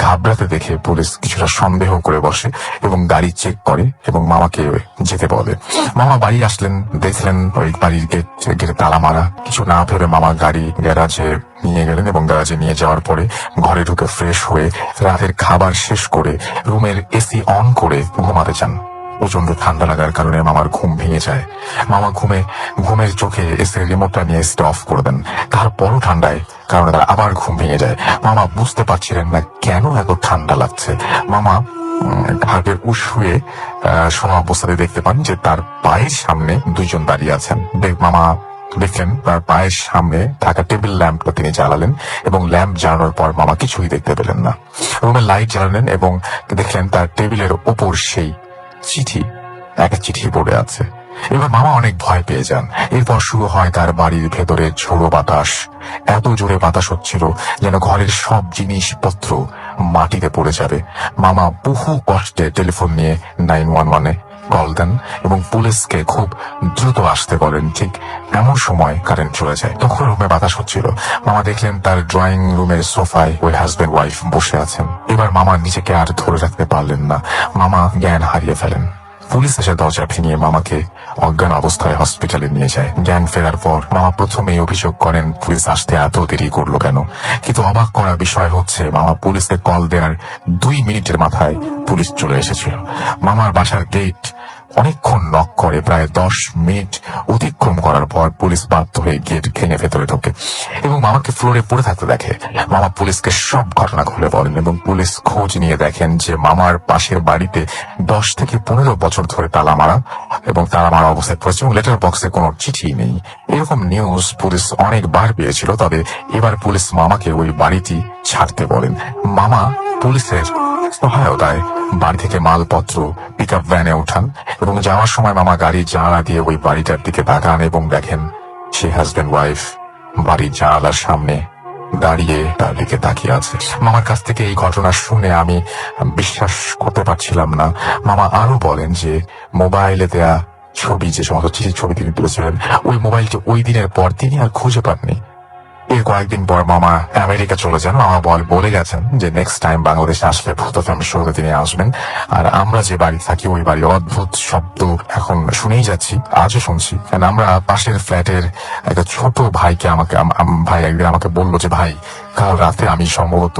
ঘাবড়াতে দেখে পুলিশ কিছুটা সন্দেহ করে বসে এবং গাড়ি চেক করে এবং মামাকে যেতে বলে। মামা বাড়ি আসলেন, দেখলেন ওই বাড়ির গেটে তালা মারা। কিছু না ভেবে মামা গাড়ি গ্যারাজে নিয়ে গেলেন এবং গ্যারাজে নিয়ে যাওয়ার পরে ঘরে ঢুকে ফ্রেশ হয়ে রাতের খাবার শেষ করে রুমের এসি অন করে ঘুমাতে চান। প্রচন্ড ঠান্ডা লাগার কারণে মামার ঘুম ভেঙে যায়। মামা ঘুমের চোখে এসির রিমোটটা নিয়ে এসিটা অফ করে দেন। তারপরও ঠান্ডায় কারণে তার আবার ঘুম ভেঙে যায়। মামা বুঝতে পারছিলেন না কেন এত ঠান্ডা লাগছে। মামা ঘাটের শুয়ে শোয়া অবস্থাতে দেখতে পান যে তার পায়ের সামনে 2 জন দাঁড়িয়ে আছেন। মামা দেখলেন তার পায়ের সামনে থাকা টেবিল ল্যাম্পটা তিনি জ্বালালেন এবং ল্যাম্প জ্বালানোর পর মামা কিছুই দেখতে পেলেন না। রুমে লাইট জ্বালালেন এবং দেখলেন তার টেবিলের ওপর সেই একটা চিঠি পড়ে আছে। এবার মামা অনেক ভয় পেয়ে যান। এরপর শুরু হয় তার বাড়ির ভেতরে ঝোড়ো বাতাস। এত জোরে বাতাস হচ্ছিল যেন ঘরের সব জিনিসপত্র মাটিতে পড়ে যাবে। মামা বহু কষ্টে টেলিফোন নিয়ে 911-এ কল দেন এবং পুলিশকে খুব দ্রুত আসতে বলেন। ঠিক এমন সময় কারেন্ট চলে যায়। তখন রুমে বাতাস হচ্ছিল। মামা দেখলেন তার ড্রয়িং রুমের সোফায় ওই হাজবেন্ড ওয়াইফ বসে আছেন। এবার মামা নিজেকে আর ধরে রাখতে পারলেন না। মামা জ্ঞান হারিয়ে ফেলেন। পুলিশ এসে দরজা ভেঙে মামাকে অজ্ঞান অবস্থায় হসপিটালে নিয়ে যায়। জ্ঞান ফেরার পর মামা প্রথমেই অভিযোগ করেন পুলিশ আসতে এত দেরি করলো কেন। কিন্তু অবাক করার বিষয় হচ্ছে মামা পুলিশকে কল দেওয়ার 2 মিনিটের মাথায় পুলিশ চলে এসেছিল। মামার বাসার গেট অনেকক্ষণ নক করে। প্রায় 10 মিনিট অতিক্রম করার পর পুলিশ বাধ্য হয়ে গেট ভেঙে ভেতরে ঢোকে এবং মামাকে ফ্লোরে পড়ে থাকতে দেখে। মামা পুলিশকে সব ঘটনা খুলে বলেন এবং পুলিশ খোঁজ নিয়ে দেখেন যে মামার পাশের বাড়িতে 10 থেকে 15 বছর ধরে তালা মারা অবস্থায় পড়েছে এবং লেটার বক্সে কোনো চিঠি নেই। এরকম নিউজ পুলিশ অনেকবার পেয়েছিল। তবে এবার পুলিশ মামাকে ওই বাড়িটি ছাড়তে বলেন। মামা পুলিশের সহায়তায় বাড়ি থেকে মালপত্র পিকআপ ভ্যানে ওঠান এবং যাওয়ার সময় মামা গাড়ির জানালা দিয়ে ওই বাড়িটার দিকে তাকান এবং দেখেন সেই হাজবেন্ড ওয়াইফ বাড়ির জানালার সামনে দাঁড়িয়ে তার দিকে তাকিয়ে আছে। মামার কাছ থেকে এই ঘটনা শুনে আমি বিশ্বাস করতে পারছিলাম না। মামা আরো বলেন যে মোবাইলে দেয়া ছবি, যে সমস্ত ছবি তিনি তুলেছিলেন, ওই মোবাইলটি ওই দিনের পর তিনি আর খুঁজে পাননি। এর কয়েকদিন পর মামা আমেরিকা চলে যান। মামা বলে গেছেন যে নেক্সট টাইম বাংলাদেশে আসলে ভূত ফ্যামিলি শোতে তিনি আসবেন। আর আমরা যে বাড়ি থাকি ওই বাড়ির অদ্ভুত শব্দ এখন শুনেই যাচ্ছি, আজও শুনছি। কারণ আমরা পাশের ফ্ল্যাটের একটা ছোট ভাইকে ভাই একদিন আমাকে বললো যে ভাই, কাল রাতে আমি সম্ভবত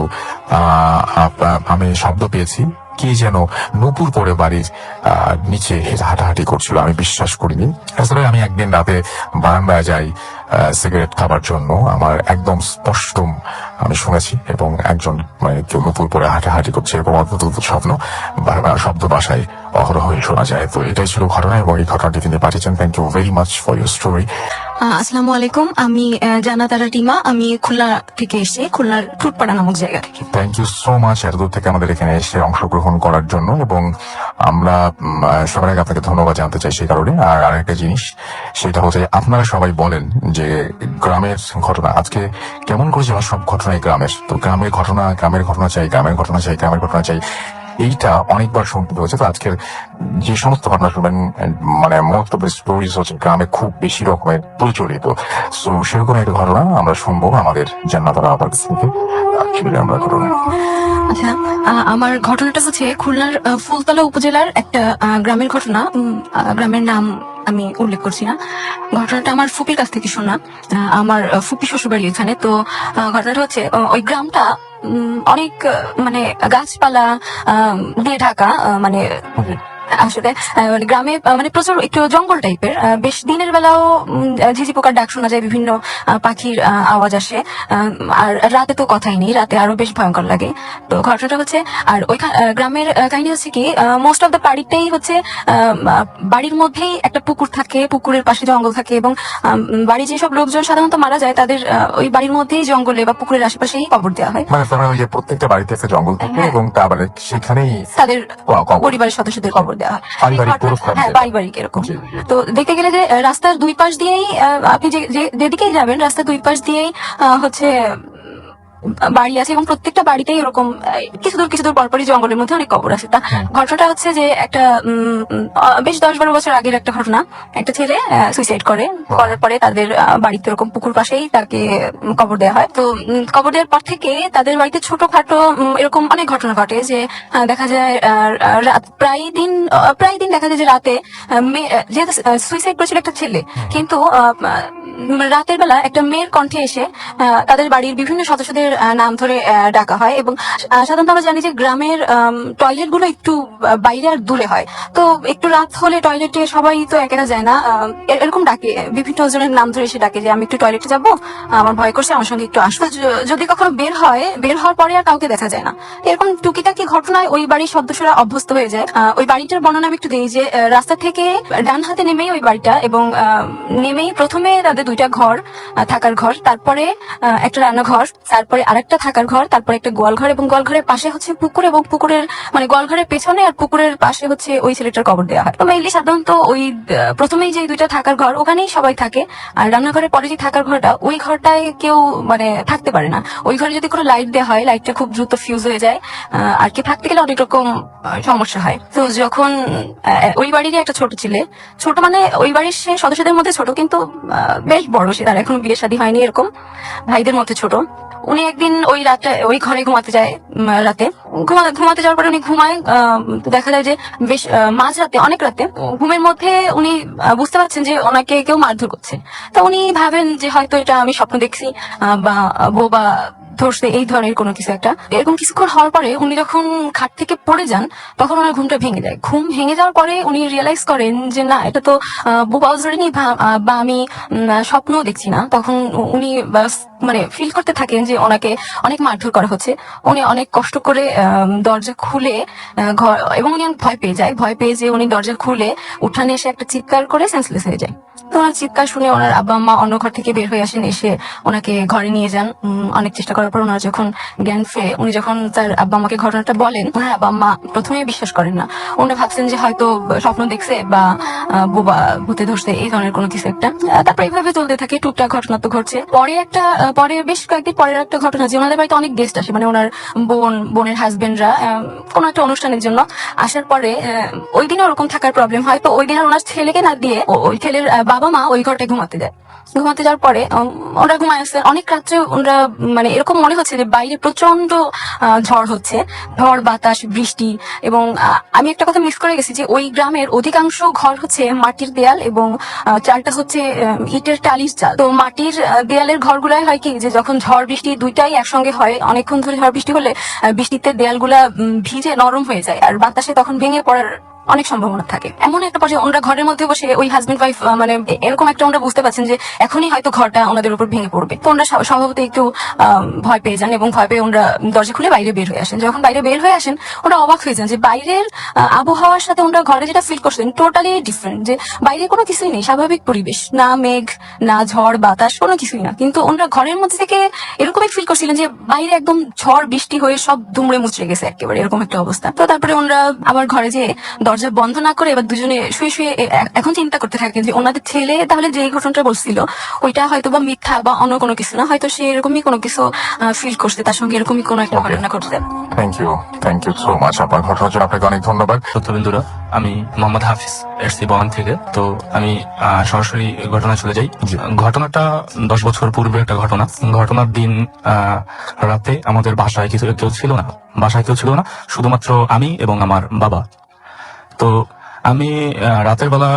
আমি শব্দ পেয়েছি, কে যেন নূপুর পরে বাড়ির নিচে হাঁটাহাঁটি করছিল। আমি বিশ্বাস করিনি। আসলে আমি একদিন রাতে বারান্দায় যাই সিগারেট খাবার জন্য। আমার একদম স্পষ্ট আমি শুনেছি, এবং একজন কেউ নূপুর পরে হাঁটাহাঁটি করছে, এরকম অদ্ভুত অদ্ভুত শব্দ বাসায় অহরহই শোনা যায়। তো এটাই ছিল ঘটনা, এবং এই ঘটনাটি তিনি পাঠিয়েছেন। Thank you very much for your story.
আসসালামু আলাইকুম, আমি জান্নাতারা টিমা। আমি খুলনা থেকে এসেছি, খুলনার টুটপাড়া নামক জায়গা থেকে।
থ্যাংক ইউ সো মাচ এতদূর থেকে আমাদের এখানে এসে অংশগ্রহণ করার জন্য, এবং আমরা সবার আগে আপনাকে ধন্যবাদ জানতে চাই সেই কারণে। আর আরেকটা জিনিস, সেটা হচ্ছে আপনারা সবাই বলেন যে গ্রামের ঘটনা আজকে কেমন করে যাওয়া, সব ঘটনাই গ্রামের। তো গ্রামের ঘটনা চাই, গ্রামের ঘটনা চাই, এইটা অনেকবার শুনতে হয়েছে। তো আজকের যে সমস্ত ঘটনা শুনবেন, মানে মোস্ট অফ দ্য স্টোরিজ হচ্ছে গ্রামে খুব বেশি রকমের প্রচলিত। সো সেরকম একটা ঘটনা আমরা শুনবো আমাদের জান্নাতারা আপার কাছ থেকে। আমরা ঘটনা,
আচ্ছা, আমার ঘটনাটা হচ্ছে খুলনার ফুলতলা উপজেলার একটা গ্রামের ঘটনা। গ্রামের নাম আমি উল্লেখ করছি না। ঘটনাটা আমার ফুপির কাছ থেকে শোনা। আমার ফুপি শ্বশুরবাড়ি এখানে। তো ঘটনাটা হচ্ছে ওই গ্রামটা অনেক মানে গাছপালা দিয়ে ঢাকা। মানে আসলে গ্রামে মানে প্রচুর একটু জঙ্গল টাইপের। বেশ দিনের বেলাও ঝিঝি পোকার ডাক শোনা যায়, বিভিন্ন পাখির আওয়াজ আসে। আর রাতে তো কথাই নেই, রাতে আরো বেশ ভয়ঙ্কর লাগে। তো ঘটনাটা হচ্ছে, আর ওই গ্রামের কাহিনী হচ্ছে কি, মোস্ট অফ দ্য বাড়িটাই হচ্ছে বাড়ির মধ্যেই একটা পুকুর থাকে, পুকুরের পাশে জঙ্গল থাকে, এবং বাড়ির যেসব লোকজন সাধারণত মারা যায় তাদের ওই বাড়ির মধ্যেই জঙ্গলে বা পুকুরের আশেপাশেই কবর দেওয়া হয়।
মানে ওই যে প্রত্যেকটা বাড়িতে একটা জঙ্গল থাকে, এবং তারপরে সেখানেই
তাদের পরিবারের সদস্যদের কবর দেওয়া হয়। হ্যাঁ, পারিবারিক এরকম। তো দেখতে গেলে যে রাস্তার দুই পাশ দিয়েই আপনি যেদিকেই যাবেন, রাস্তার দুই পাশ দিয়েই হচ্ছে বাড়ি আছে, এবং প্রত্যেকটা বাড়িতেই এরকম কিছু দূর পরপরই জঙ্গলের মধ্যে অনেক কবর আছে। তা ঘটনাটা হচ্ছে যে একটা বেশ 10-12 বছর আগের একটা ঘটনা। একটা ছেলে সুইসাইড করার পরে তাদের বাড়িতে এরকম পুকুর পাশেই তাকে কবর দেওয়া হয়। তো কবর দেওয়ার পর থেকে তাদের বাড়িতে ছোটখাটো এরকম অনেক ঘটনা ঘটে, যে দেখা যায় প্রায় দিন দেখা যায় যে রাতে যেহেতু সুইসাইড করেছিল একটা ছেলে, কিন্তু রাতের বেলা একটা মেয়ের কণ্ঠে এসে তাদের বাড়ির বিভিন্ন সদস্যদের নাম ধরে ডাকা হয়। এবং সাধারণত আমরা জানি যে গ্রামের টয়লেট গুলো একটু বাইরে আর দূরে হয়। তো একটু রাত হলে টয়লেটে সবাই তো একেরা যায় না, এরকম ডাকে, বিভিন্ন জনের নাম ধরে এসে ডাকে যে আমি একটু টয়লেটে যাবো, আমার ভয় করছে, আমার সঙ্গে একটু আসো। যদি কখনো বের হওয়ার পরে আর কাউকে দেখা যায় না। এরকম টুকিটাকি ঘটনায় ওই বাড়ির সদস্যরা অভ্যস্ত হয়ে যায়। ওই বাড়িটার বর্ণনা আমি একটু দিই, যে রাস্তা থেকে ডান হাতে নেমেই ওই বাড়িটা, এবং নেমেই প্রথমে তাদের দুইটা ঘর, থাকার ঘর, তারপরে একটা রান্নাঘর, তারপরে আরেকটা থাকার ঘর, তারপরে একটা গোয়াল ঘর, এবং গোয়াল ঘরের পাশে হচ্ছে পুকুর, এবং পুকুরের মানে গোয়াল ঘরের পেছনে আর পুকুরের পাশে হচ্ছে ওই ছেলেটার কবর দেওয়া হয়। তো মেইনলি সাধারণত ওই প্রথমেই যে দুইটা থাকার ঘর ওখানেই সবাই থাকে। আর রান্নাঘরের পরে যে থাকার ঘরটা, ওই ঘরটায় কেউ মানে থাকতে পারে না। ওই ঘরে যদি কোনো লাইট দেওয়া হয়, লাইটটা খুব দ্রুত ফিউজ হয়ে যায়, আর কি থাকতে গেলে অনেক রকম সমস্যা হয়। তো যখন ওই বাড়িরই একটা ছোট মানে ওই বাড়ির সে সদস্যদের মধ্যে ছোট, কিন্তু বেশ বড়, সে তার এখনো বিয়ে শাদী হয়নি, এরকম ভাইদের মধ্যে ছোট। উনি একদিন ওই রাতে ওই ঘরে ঘুমাতে যায়। রাতে ঘুমাতে যাওয়ার পরে উনি ঘুমায়, দেখা যায় যে বেশ মাঝরাতে, অনেক রাতে, ঘুমের মধ্যে উনি বুঝতে পারছেন যে ওনাকে কেউ মারধর করছে। তো উনি ভাবেন যে হয়তো এটা আমি স্বপ্ন দেখছি, বা বোবা ধরছে, এই ধরনের কোনো কিছু একটা। এরকম কিছুক্ষণ হওয়ার পরে উনি যখন খাট থেকে পড়ে যান, তখন ওনার ঘুমটা ভেঙে যায়। ঘুম ভেঙে যাওয়ার পরে উনি রিয়েলাইজ করেন যে না, এটা তো বোবাও ধরেনি, বা আমি স্বপ্নও দেখছি না। তখন উনি মানে ফিল করতে থাকেন যে ওনাকে অনেক মারধর করা হচ্ছে। উনি অনেক কষ্ট করে দরজা খুলে ঘর, এবং উনি অনেক ভয় পেয়ে যায়। ভয় পেয়ে যে উনি দরজা খুলে উঠানে এসে একটা চিৎকার করে সেন্সলেস হয়ে যায়। তো ওনার চিৎকার শুনে ওনার আব্বা আম্মা অন্য ঘর থেকে বের হয়ে আসেন, এসে ওনাকে ঘরে নিয়ে যান। অনেক চেষ্টা করার পর ওনার যখন জ্ঞান ফেরে, উনি যখন তার আব্বা আম্মাকে ঘটনাটা বলেন, ওনার আব্বা আম্মা প্রথমে বিশ্বাস করেন না। ওনারা ভাবছেন যে হয়তো স্বপ্ন দেখছে বা বোবা ভূতে ধরছে, এই ধরনের কোনো কিছু একটা। তারপর এইভাবে চলতে থাকে, টুকটাক ঘটনা তো ঘটছে। পরে বেশ কয়েকদিন পরের একটা ঘটনা যে ওনাদের বাড়িতে অনেক গেস্ট আসে, মানে ওনার বোনের হাজবেন্ডরা কোনো একটা অনুষ্ঠানের জন্য আসার পরে ওই দিনে ওরকম থাকার প্রবলেম হয়। তো ওই দিন আর ওনার ছেলেকে না দিয়ে ওই ছেলের বাবা মা ওই ঘরটায় ঘুমাতে যায়। ঘুমাতে যাওয়ার পরে ওরা ঘুমায় আছে। অনেক রাত্রে ওরা মানে এরকম মনে হচ্ছে যে বাইরে প্রচন্ড ঝড় হচ্ছে, ঝড় বাতাস বৃষ্টি। এবং আমি একটা কথা মিস করে গেছি যে ওই গ্রামের অধিকাংশ ঘর হচ্ছে মাটির দেয়াল, এবং চালটা হচ্ছে ইটের টালির চাল। তো মাটির দেয়ালের ঘরগুলাই হয় কি, যে যখন ঝড় বৃষ্টি দুইটাই একসঙ্গে হয়, অনেকক্ষণ ধরে ঝড় বৃষ্টি হলে বৃষ্টিতে দেয়ালগুলা ভিজে নরম হয়ে যায়, আর বাতাসে তখন ভেঙে পড়ার অনেক সম্ভাবনা থাকে। এমন একটা পর্যায়ে ওনারা ঘরের মধ্যে বসে ওই হাজবেন্ড ওয়াইফ মানে এরকম একটা ওনারা বুঝতে পারছেন যে এখনই হয়তো ঘরটা ওনাদের উপর ভেঙে পড়বে। তো ওনারা স্বভাবত একটু ভয় পেয়ে যান, এবং ভয় পেয়ে ওনারা দরজা খুলে বাইরে বের হয়ে আসেন। যখন বাইরে বের হয়ে আসেন, ওরা অবাক হয়ে যান যে বাইরের আবহাওয়ার সাথে ওনারা ঘরে যেটা ফিল করছেন টোটালি ডিফারেন্ট। যে বাইরে কোনো কিছুই নেই, স্বাভাবিক পরিবেশ, না মেঘ না ঝড় বাতাস, কোনো কিছুই না। কিন্তু ওনারা ঘরের মধ্যে থেকে এরকমই ফিল করছিলেন যে বাইরে একদম ঝড় বৃষ্টি হয়ে সব দুমড়ে মুচড়ে গেছে একেবারে, এরকম একটা অবস্থা। তো তারপরে ওনারা আবার ঘরে যে দরজা বন্ধ না করে এবার দুজনে শুয়ে শুয়ে এখন চিন্তা করতে থাকেন যে ওনাদের ছেলে তাহলে যে ঘটনাটা বলছিল ওইটা হয়তো বা মিথ্যা বা অন্য কোনো কিছু না, হয়তো সে এরকমই কোনো কিছু ফিল করছে, তার সঙ্গে এরকমই কোনো একটা ঘটনা ঘটছে।
থ্যাংক ইউ সো মাচ আপনার ঘটনার জন্য, আপনাকে অনেক ধন্যবাদ।
তথ্যবিন্দুরা, আমি মোহাম্মদ হাফিজ, এসছি বয়ান থেকে। তো আমি সরাসরি ঘটনা চলে যাই। ঘটনাটা 10 বছর পূর্বে একটা ঘটনা। ঘটনার দিন রাতে আমাদের বাসায় কেউ ছিল না। শুধুমাত্র আমি এবং আমার বাবা। তো আমি রাতের বেলা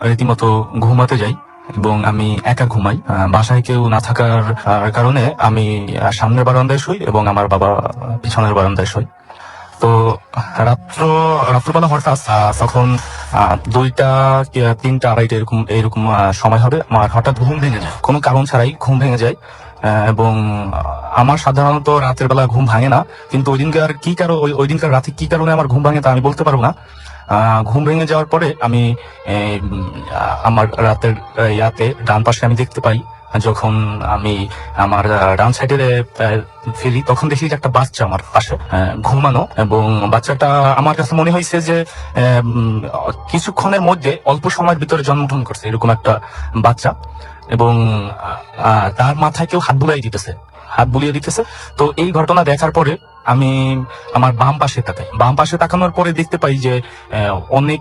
রীতিমতো ঘুমাতে যাই, এবং আমি একা ঘুমাই। বাসায় কেউ না থাকার কারণে আমি সামনের বারান্দায় শুই এবং আমার বাবা পিছনের বারান্দায় শুই। তো রাত্রবেলা হঠাৎ তখন 2টা 3টা 2:30 এরকম সময় হবে, আমার হঠাৎ ঘুম ভেঙে যায়, কোনো কারণ ছাড়াই ঘুম ভেঙে যায়। এবং আমার সাধারণত রাতের বেলা ঘুম ভাঙে না, কিন্তু ওই দিনকার রাতে কি কারণে আমার ঘুম ভাঙে তা আমি বলতে পারবো না। ঘুম ভেঙে যাওয়ার পরে আমি আমার রাতের ডান পাশে আমি দেখতে পাই, যখন আমি আমার ডান সাইডে ফিরি তখন দেখি যে একটা বাচ্চা আমার পাশে ঘুমানো, এবং বাচ্চাটা আমার কাছে মনে হয়েছে যে কিছুক্ষণের মধ্যে অল্প সময়ের ভিতরে জন্মগ্রহণ করছে এরকম একটা বাচ্চা, এবং তার মাথায় কেউ হাত বুলিয়ে দিতেছে। তো এই ঘটনা দেখার পরে আমি আমার বাম পাশে তাকানোর পরে দেখতে পাই যে অনেক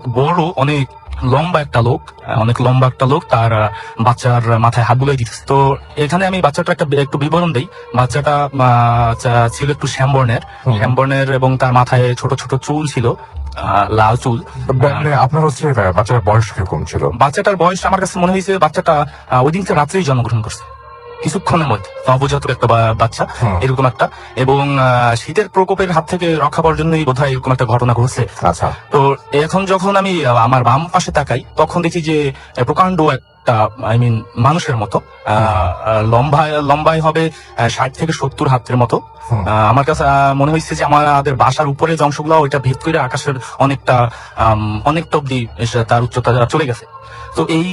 লম্বা একটা লোক তার বাচ্চার মাথায় হাত বুলিয়ে দিতেছে। তো এখানে আমি বাচ্চাটা একটু বিবরণ দেই। বাচ্চাটা ছিল একটু শ্যামবর্ণের এবং তার মাথায় ছোট ছোট চুল ছিল, লাল চুল।
আপনার হচ্ছে বাচ্চার বয়স কিরকম ছিল?
বাচ্চাটার বয়স আমার কাছে মনে হয়েছে বাচ্চাটা ওই দিনকে রাত্রেই জন্মগ্রহণ করছে, কিছুক্ষণের মধ্যে, নবজাতক একটা বাচ্চা এরকম একটা। এবং শীতের প্রকোপের হাত থেকে রক্ষা পাওয়ার জন্যই বোধহয় এরকম একটা ঘটনা ঘটছে।
আচ্ছা।
তো এখন যখন আমি আমার বাম পাশে তাকাই তখন দেখি যে প্রকাণ্ড একটা মানুষের মতো, লম্বায় হবে 60 থেকে 70 হাতের মতো। আমার কাছে মনে হয়েছে যে আমাদের বাসার উপরে যে অংশগুলো ওইটা ভেদ করে আকাশের অনেকটা অব্দি তার উচ্চতা চলে গেছে। তো এই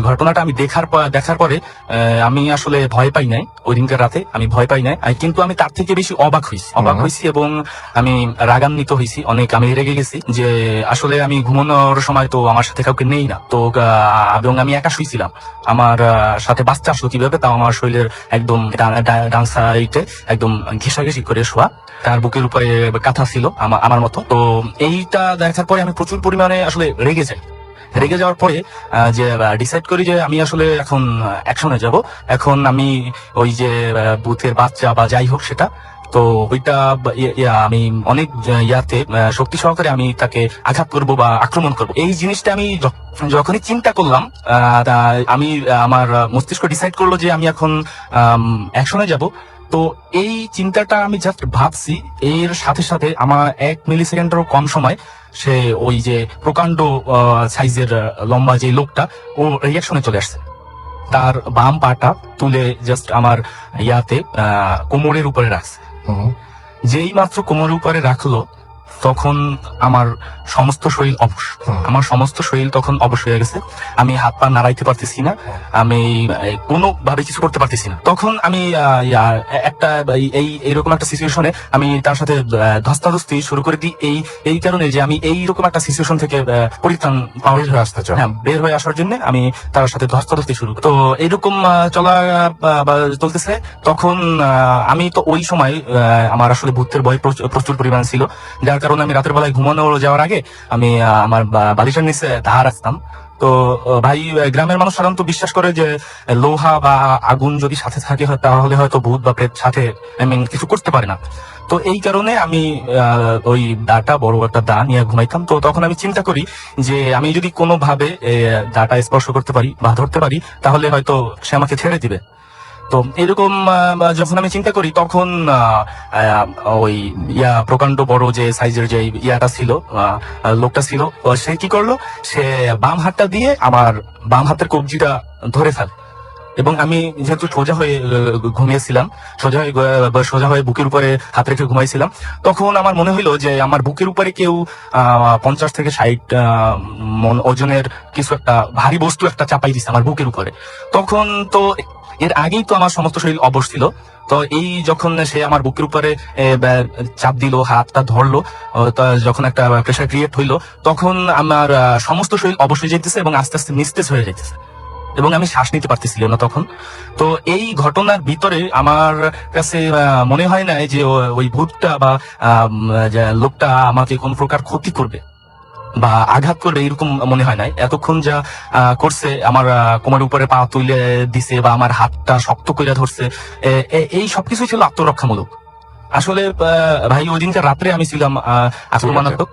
ঘটনাটা আমি দেখার পরে আমি আসলে ভয় পাই নাই, ওই দিনকার রাতে আমি ভয় পাই নাই, কিন্তু আমি তার থেকে বেশি অবাক হয়েছি এবং আমি রাগান্বিত হয়েছি অনেক। আমি রেগে গেছি যে আসলে আমি ঘুমানোর সময় তো আমার সাথে কাউকে নেই না, তো এবং আমি একা শুয়েছিলাম। আমার সাথে বাচ্চা আসলো কিভাবে, তাও আমার শরীরের একদম ডান সাইডে একদম ঘেঁষাঘেঁষি করে শোয়া, তার বুকের উপরে কাঁথা ছিল আমার মতো। তো এইটা দেখার পরে আমি প্রচুর পরিমাণে আসলে রেগে যাওয়ার পরে যে ডিসাইড করি যে আমি আসলে এখন অ্যাকশনে যাব। এখন আমি ওই যে ভূতের বাচ্চা বা যাই হোক সেটা, তো ওইটা আমি অনেক শক্তি সহকারে আমি তাকে আঘাত করব বা আক্রমণ করব। এই জিনিসটা আমি যখনই চিন্তা করলাম, আমি আমার মস্তিষ্ক ডিসাইড করলো যে আমি এখন অ্যাকশনে যাব। তো এই চিন্তাটা আমি জাস্ট ভাবছি, এর সাথে সাথে আমার 1 মিলিসেকেন্ডেরও কম সময় সে ওই যে প্রকাণ্ড সাইজের লম্বা যে লোকটা ও রিয়াকশনে চলে আসছে। তার বাম পাটা তুলে জাস্ট আমার ইয়াতে কোমরের উপরে রাখছে। যেই মাত্র কোমরের উপরে রাখলো তখন আমার সমস্ত শরীর অবশ, আমার সমস্ত শরীর তখন অবশ হয়ে গেছে। আমি হাত পা নাড়াইতে পারতেছি না, আমি কোনো ভাবে কিছু করতে পারতেছি না। তখন আমি একটা এইরকম একটা সিচুয়েশনে আমি তার সাথে ধস্তাধস্তি শুরু করে দিই, এই কারণে যে আমি এইরকম একটা সিচুয়েশন থেকে পরিত্রাণ পাওয়ার রাস্তা, হ্যাঁ, বের হয়ে আসার জন্য আমি তার সাথে ধস্তাধস্তি শুরু করি। তো এইরকম চলা চলতেছে। তখন আমি তো ওই সময় আমার আসলে ভূতের ভয় প্রচুর পরিমাণ ছিল, যার কারণে আমি রাতের বেলায় ঘুমানো যাওয়ার আগে আমি আমার বালিশের নিচে ধার রাখতাম। তো ভাই, গ্রামের মানুষ সাধারণত বিশ্বাস করে যে লোহা বা আগুন যদি সাথে থাকে তাহলে হয়তো ভূত বা প্রেত সাথে কিছু করতে পারে না। তো এই কারণে আমি ওই দাটা, বড় একটা দা নিয়ে ঘুমাইতাম। তো তখন আমি চিন্তা করি যে আমি যদি কোনোভাবে দাটা স্পর্শ করতে পারি বা ধরতে পারি তাহলে হয়তো সে আমাকে ছেড়ে দিবে। তো এরকম যখন আমি চিন্তা করি তখন ওই প্রকাণ্ড বড় যে সাইজের যে ইয়াটা ছিল, লোকটা ছিল, সে কি করলো, সে বাম হাতটা দিয়ে আমার বাম হাতের কবজিটা ধরে ফেল। এবং আমি যেহেতু সোজা হয়ে ঘুমিয়েছিলাম, সোজা হয়ে বুকের উপরে হাত রেখে ঘুমাইছিলাম, তখন আমার মনে হইলো যে আমার বুকের উপরে কেউ 50 থেকে 60 মন ওজনের কিছু একটা ভারী বস্তু একটা চাপাই দিচ্ছে আমার বুকের উপরে। তখন তো এর আগেই তো আমার সমস্ত শরীর অবশ ছিল। তো এই যখন সে আমার বুকের উপরে চাপ দিল, হাতটা ধরলো, যখন একটা প্রেশার ক্রিয়েট হইলো, তখন আমার সমস্ত শরীর অবশ হয়ে যাইতেছে এবং আস্তে আস্তে নিস্তেজ হয়ে যাইতেছে এবং আমি শ্বাস নিতে পারতেছিলাম না তখন। তো এই ঘটনার ভিতরে আমার কাছে মনে হয় না যে ওই ভূতটা বা লোকটা আমাকে কোন প্রকার ক্ষতি করবে বা আঘাত করবে, এরকম মনে হয় নাই। এতক্ষণ যা করছে, আমার কোমরের উপরে পা তুলে দিছে বা আমার হাতটা শক্ত করে ধরছে, এই সবকিছু ছিল আত্মরক্ষামূলক। আসলে ভাই, ওই দিনকার রাত্রে আমি ছিলাম আক্রমণাত্মক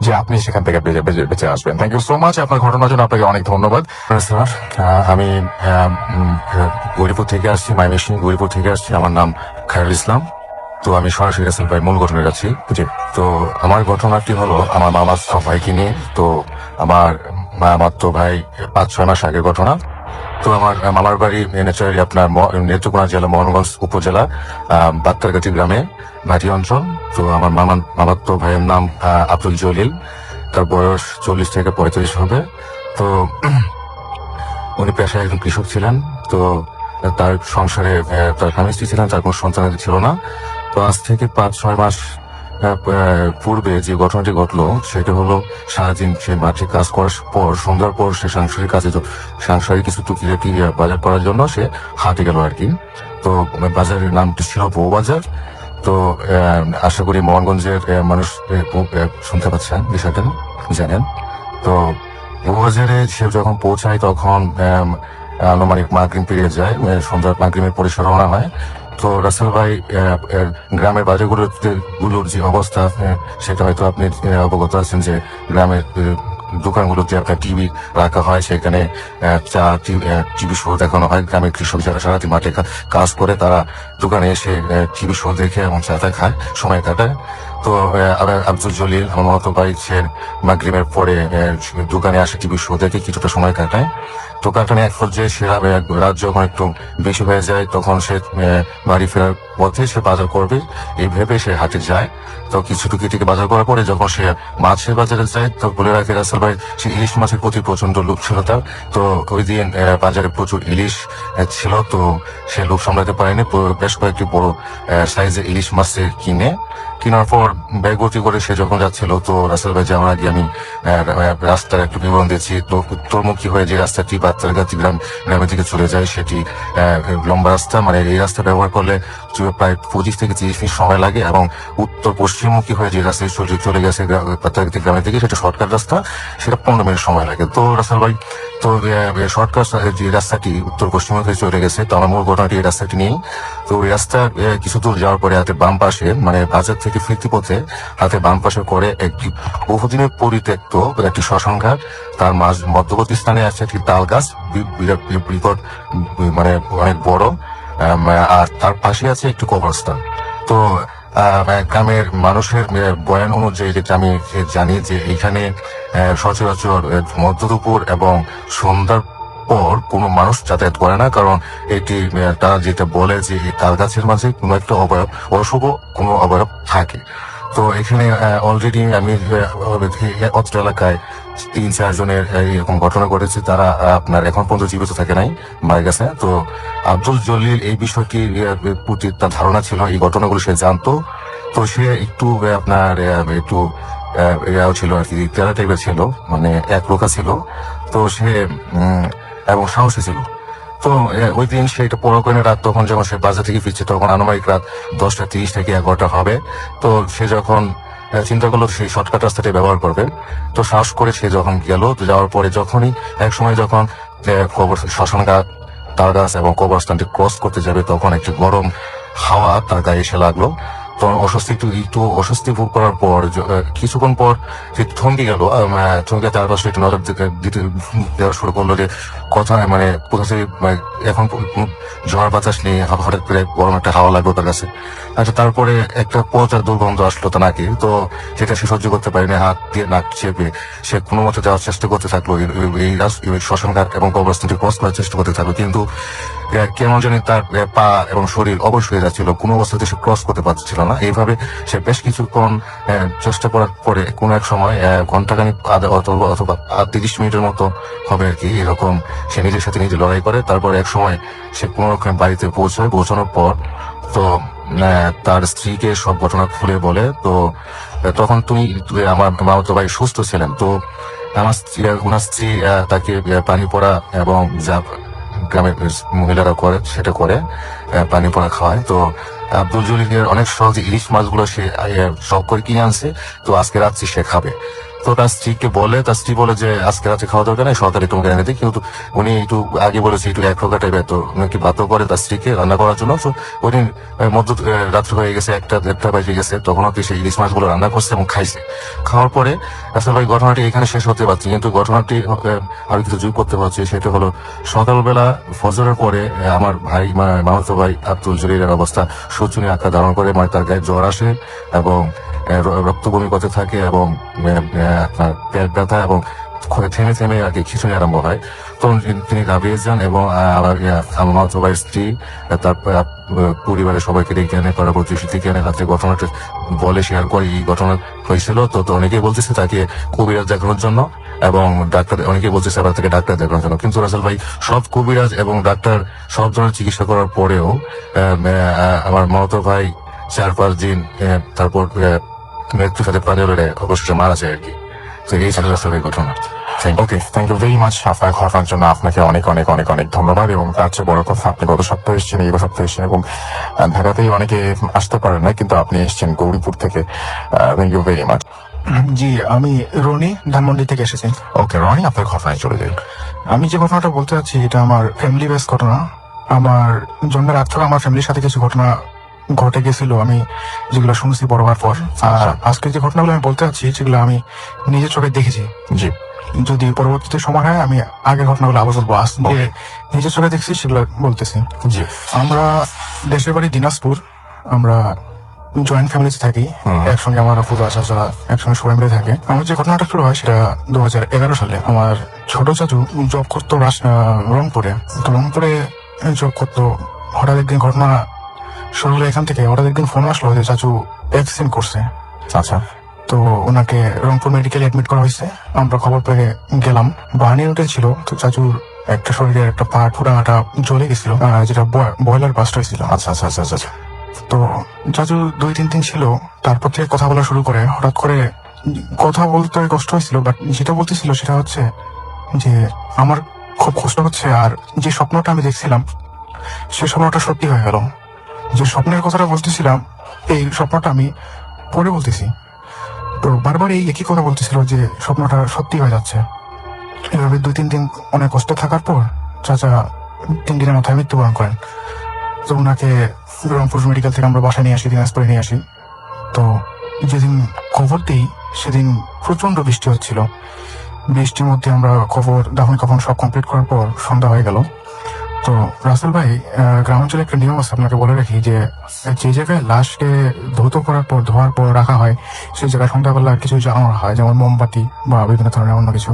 যে আপনি সেখান থেকে বেঁচে আসবেন। থ্যাংক ইউ সো মাচ আপনার ঘটনার জন্য, আপনাকে অনেক ধন্যবাদ। স্যার, আমি গৌরীপুর থেকে আসছি, মাইমেশিং গৌরীপুর থেকে আসছি। আমার নাম খায়রুল ইসলাম। তো আমি সরাসরি রাসেল ভাই মূল ঘটনায় যাচ্ছি। তো আমার ঘটনাটি হলো আমার মামার সব ভাইকে নিয়ে। তো আমার মামাতো ভাই 5-6 মাস আগের ঘটনা। তো আমার মামার বাড়ি ন্যাচারালি আপনার নেত্রকোনা জেলা মোহনগঞ্জ উপজেলা বাত্তারগাছি গ্রামে, ভাটি অঞ্চল। তো আমার মামাতো ভাইয়ের নাম আব্দুল জলিল, তার বয়স 40 থেকে 45 হবে। তো উনি পেশায় একজন কৃষক ছিলেন। তো তার সংসারে তার স্বামী স্ত্রী ছিলেন, তার কোনো সন্তান ছিল না। তো আজ থেকে 5-6 মাস পূর্বে যে ঘটনাটি ঘটলো সেটা হলো, সারাদিন সে মাঠে কাজ করার পর, সন্ধ্যার পর সে সাংসারিক কিছু টুকিটাকি বাজার করার জন্য সে হাটে গেল আর কি। তো বাজারের নামটি ছিল বউবাজার। তো আশা করি মোহনগঞ্জের মানুষ শুনতে পাচ্ছেন, বিষয়টা জানেন। তো বউবাজারে সে যখন পৌঁছায় তখন আনুমানিক মাগরিব পেরিয়ে যায়, সন্ধ্যা মাগরিবের পরে সে রওনা হয়। তো রাসেল ভাই, গ্রামের বাজারগুলোর যে অবস্থা সেটা হয়তো আপনি অবগত আছেন, যে গ্রামের দোকানগুলোতে আপনার টিভি রাখা হয়, সেখানে টিভি শো দেখানো হয়। গ্রামের কৃষক যারা সারাদিন মাঠে কাজ করে তারা দোকানে এসে টিভি শো দেখে এবং চা খায়, সময় কাটায়। তো আব্দুল জলিল আমার মামাতো ভাই, সে মাগরিবের পরে দোকানে আসে, টিভি শো দেখে কিছুটা সময় কাটায়। তো কাটানে এক পর্যায়ে সে রাত যখন একটু বেশি হয়ে যায় তখন সে বাড়ি ফেরার পথে সে বাজার করবে এই ভেবে সে হাটে যায়। তো কিছু টুকি বাজার করার পরে যখন সে মাছের বাজারে যায়, তো বলে রাখে রাসেল ভাই, সে ইলিশ মাছের প্রতি প্রচন্ড লোভ ছিল তার। তো ওই দিন বাজারে প্রচুর ইলিশ ছিল। তো সে লোভ সামলাতে পারেনি, বেশ কয়েকটি বড় সাইজের ইলিশ মাছ কেনার পর ব্যাগভর্তি করে সে যখন যাচ্ছিল, তো রাসেল ভাই যাওয়ার আগে আমি রাস্তার একটু বিবরণ দিচ্ছি। তো উত্তরমুখী হয়ে যে রাস্তাটি বাত্তারগাছি গ্রামের দিকে চলে যায়, সেটি লম্বা রাস্তা, মানে এই রাস্তা ব্যবহার করলে প্রায় 25 থেকে 30 মিনিট সময় লাগে। এবং উত্তর পশ্চিমমুখী হয়ে যে রাস্তায় চলে গেছে বাত্তারগাছি গ্রামের দিকে, সেটা শর্টকাট রাস্তা, সেটা 15 মিনিট সময় লাগে। তো রাসেল ভাই, তো শর্টকাট যে রাস্তাটি উত্তর পশ্চিমমুখী চলে গেছে। তো আমার মূল ঘটনাটি এই রাস্তাটি নিয়ে। তো ওই রাস্তা কিছু দূর যাওয়ার পরে হাতে বাম পাশে, মানে বাজার থেকে ফিরতি পথে হাতে বাম পাশে করে একটি বহুদিনের পরিত্যক্ত একটি শ্মশানঘাট, তার মধ্যবর্তী স্থানে আছে একটি তাল গাছ, বিকট, মানে অনেক বড়, আর তার পাশে আছে একটি কবরস্থান। তো গ্রামের মানুষের বয়ান অনুযায়ী যেটা আমি জানি, যে এইখানে সচরাচর মধ্য দুপুর এবং সন্ধ্যার
পর কোনো মানুষ যাতায়াত করে না, কারণ এটি তারা যেটা বলে যে এই তাল গাছের মাঝে কোনো একটা অবয়ব, অশুভ কোনো অবয়ব থাকে। তো এখানে অলরেডি আমি অত্র এলাকায় 3-4 জনের এরকম ঘটনা ঘটেছে, তারা আপনার এখন পর্যন্ত জীবিত থাকে নাই, মারা গেছে। তো আব্দুল জলিল এই বিষয়টির প্রতি তার ধারণা ছিল, এই ঘটনাগুলো সে জানতো। তো সে একটু আপনার একটু ইয়াও ছিল আর কি, তেরা টাইপের ছিল, মানে এক লোকা ছিল। তো সে এবং সাহসী ছিল। তো ওই দিন সে এটা পরক্ষণে রাত, তখন যখন সে বাজার থেকে ফিরছে তখন আনুমানিক রাত 10:30 থেকে 11টা হবে। তো সে যখন চিন্তা করলো সেই শর্টকাট রাস্তাটি ব্যবহার করবে, তো সাহস করে সে যখন গেল, তো যাওয়ার পরে যখনই এক সময় যখন কবর শ্মশানঘাট, তার গাছ এবং কবরস্থানটি ক্রস করতে যাবে, তখন একটি গরম হাওয়া তার গায়ে এসে লাগলো। তো একটু অস্বস্তি ভোগ করার পর কিছুক্ষণ পর সে থমকে গেল। থমকে তার পাশে একটু নজর দিতে দেওয়া শুরু করলো যে কোথায়, মানে কোথা থেকে এখন ঝড় বাতাস নেই, হঠাৎ করে গরম একটা হাওয়া লাগলো তার কাছে। আচ্ছা, তারপরে একটা পচার দুর্গন্ধ আসলো তার নাকে। তো সেটা সে সহ্য করতে পারেনি, হাত দিয়ে নাক চেপে সে কোনো মতে যাওয়ার চেষ্টা করতে থাকলো, এই শ্মশানঘাট এবং কবরস্থানটি ক্রস করার চেষ্টা করতে থাকলো। কিন্তু কেমন জানি তার পা এবং শরীর অবশ হয়ে যাচ্ছিল, কোনো অবস্থাতে সে ক্রস করতে পারছিল না। এইভাবে সে বেশ কিছুক্ষণ চেষ্টা করার পরে কোনো এক সময় ঘন্টাখানিক অথবা 30 মিনিটের মতো হবে আর কি, এরকম সে নিজের সাথে নিজে লড়াই করে। তারপর এক সময় সে কোনো রকম বাড়িতে পৌঁছানোর পর তো তার স্ত্রীকে সব ঘটনা খুলে বলে। তো তখন আমার মামাতো ভাই সুস্থ ছিলেন। তো ওনার স্ত্রী তাকে পানি পড়া এবং যা গ্রামের মহিলারা করে সেটা করে পানি পড়া খাওয়ায়। তো আব্দুল জলিলের অনেক সহজে ইলিশ মাছগুলো সে শখ করে কিনে আনছে, তো আজকে রাত্রি সে খাবে। তো তার স্ত্রীকে বলে, তার স্ত্রী বলে যে আজকে রাতে খাওয়া দরকার নেই, সরকারি তোমাকে এনে দিই। কিন্তু উনি একটু আগে বলেছে একটু এক প্রকার টাইপের, তো উনি বাধ্য করে তার স্ত্রীকে রান্না করার জন্য। তো উনি মধ্য রাত্রে হয়ে গেছে, 1-1:30 বেজে গেছে, তখনও কি সেই ইলিশ মাছগুলো রান্না করছে এবং খাইছে। খাওয়ার পরে আসলে ভাই ঘটনাটি এখানে শেষ হতে পারছে, কিন্তু ঘটনাটি আরো কিছু যোগ করতে পারছে। সেটা হলো সকালবেলা ফজরের পরে আমার ভাই, মামাতো ভাই আব্দুল জলিলের অবস্থা শোচনীয় আকার ধারণ করে, মানে তার গায়ে জ্বর আসে এবং রক্ত বমি করতে থাকে এবং আপনার পেট ব্যথা এবং থেমে থেমে আর কি খিচুড়ি আরম্ভ হয়। তখন তিনি ঘাবড়িয়ে যান এবং আমার মামাতো ভাইয়ের স্ত্রী তারপর পরিবারের সবাইকে ডেকে আনে, পাড়া প্রতিবেশী ডেকে আনে, রাত্রে ঘটনাটা বলে, শেয়ার করে এই ঘটনা হয়েছিল। তো অনেকেই বলতেছে তাকে কবিরাজ দেখানোর জন্য এবং ডাক্তার, অনেকেই বলতেছে আবার তাকে ডাক্তার দেখানোর জন্য। কিন্তু রাসেল ভাই সব কবিরাজ এবং ডাক্তার সব ধরনের চিকিৎসা করার পরেও আমার মামাতো ভাই 4-5 দিন তারপর মৃত্যুর সাথে পাঞ্জা লড়ে অবশেষে মারা যায় আর কি। তো এই ছিল আসলে ঘটনা।
ওকে, থ্যাংক ইউ ভেরি মাচ আপনার ঘটনার জন্য। আপনাকে অনেক অনেক অনেক অনেক ধন্যবাদ। এবং তার চেয়ে বড় কথা, আপনি গত সপ্তাহে এসেছেন, এই সপ্তাহে এসেছেন এবং ঢাকাতেই অনেকে আসতে পারেন না, কিন্তু আপনি এসেছেন গৌরীপুর থেকে। Thank you very much.
জি, আমি রনি, ধানমন্ডি থেকে এসেছি।
ওকে রনি, আপনার ঘটনায় চলে যাই।
আমি যে ঘটনাটা বলতে চাচ্ছি এটা আমার ফ্যামিলি বেস ঘটনা। আমার জন্মের আগ থেকে আমার ফ্যামিলির সাথে কিছু ঘটনা ঘটে গেছিল, আমি যেগুলো শুনছি বড় হওয়ার পর। আর আজকে যে ঘটনাগুলো আমি বলতে চাচ্ছি সেগুলো আমি নিজের চোখে দেখেছি।
জি,
যদি পরবর্তীতে সময় হয় আমি আগের ঘটনাগুলো আবার বলবো, আজকে নিজের চোখে দেখছি সেগুলো বলতেছি।
জি।
আমরা দেশের বাড়ি দিনাজপুর, আমরা জয়েন্ট ফ্যামিলিতে থাকি, একসঙ্গে আমার ফুফা চাচা একসঙ্গে সবাই মিলে থাকে। আমার যে ঘটনাটা শুরু হয় সেটা 2011 সালে। আমার ছোট চাচু জব করতো রংপুরে। তো রংপুরে জব করতো, হঠাৎ একদিন ঘটনা শুরু হলো এখান থেকে। হঠাৎ একদিন ফোন আসলো যে চাচু অ্যাক্সিডেন্ট করছে।
আচ্ছা।
তো ওনাকে রংপুর মেডিকেলে অ্যাডমিট করা হয়েছে। আমরা খবর পেয়ে গেলাম, বাহানি হোটেল ছিল। তো চাচুর একটা শরীরের একটা পার্ট পুরাটা জ্বলে গেছিল, যেটা বয়লার বাস্ট হয়েছিল।
আচ্ছা আচ্ছা আচ্ছা আচ্ছা।
তো চাচু 2-3 দিন ছিল, তারপর থেকে কথা বলা শুরু করে। হঠাৎ করে কথা বলতে কষ্ট হয়েছিল, বাট যেটা বলতেছিল সেটা হচ্ছে যে আমার খুব কষ্ট হচ্ছে, আর যে স্বপ্নটা আমি দেখছিলাম সেই স্বপ্নটা সত্যি হয়ে গেল। যে স্বপ্নের কথাটা বলতেছিলাম এই স্বপ্নটা আমি পরে বলতেছি। তো বারবার এই একই কথা বলতেছিল যে স্বপ্নটা সত্যি হয়ে যাচ্ছে। এভাবে 2-3 দিন অনেক কষ্টে থাকার পর চাচা 3 দিনের মাথায় মৃত্যুবরণ করেন। তো ওনাকে রংপুর মেডিকেল থেকে আমরা বাসায় নিয়ে আসি, দিনাজপুরে নিয়ে আসি। তো যেদিন খবর দিই সেদিন প্রচন্ড বৃষ্টি হচ্ছিল। বৃষ্টির মধ্যে আমরা দাফন কাফন সব কমপ্লিট করার পর সন্ধ্যা হয়ে গেল। তো রাসেল ভাই, গ্রামাঞ্চলে একটা নিয়ম আছে, আপনাকে বলে রাখি, যে জায়গায় লাশকে ধোয়ার পর রাখা হয় সেই জায়গায় সন্ধ্যাবেলা কিছু জ্বালানো হয়, যেমন মোমবাতি বা বিভিন্ন ধরনের অন্য কিছু।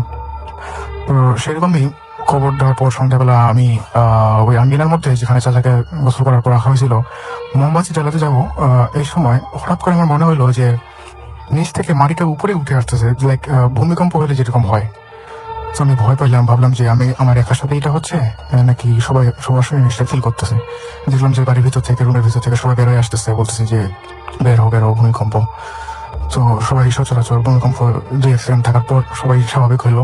তো সেরকমই কবর দেওয়ার পর সন্ধ্যাবেলা আমি ওই আঙ্গিনার মধ্যে যেখানে চাচাকে গোসল করার পর রাখা হয়েছিল মোমবাতি জ্বালাতে যাবো, এই সময় হঠাৎ করে আমার মনে হলো যে নিচ থেকে মাটিটা উপরে উঠে আসতেছে, লাইক ভূমিকম্প হলে যেরকম হয়। তো আমি ভয় পেলাম, ভাবলাম যে আমি আমার একার সাথে এটা হচ্ছে নাকি সবার সঙ্গে জিনিসটা ফিল করতেছে। দেখলাম যে বাড়ির ভিতর থেকে, রুমের ভিতর থেকে সবাই বেরোয় আসতেছে, বলতেছে যে বের হো ভূমিকম্প। তো সবাই সচরাচর ভূমিকম্প 2 সেকেন্ড থাকার পর সবাই স্বাভাবিক হইলো।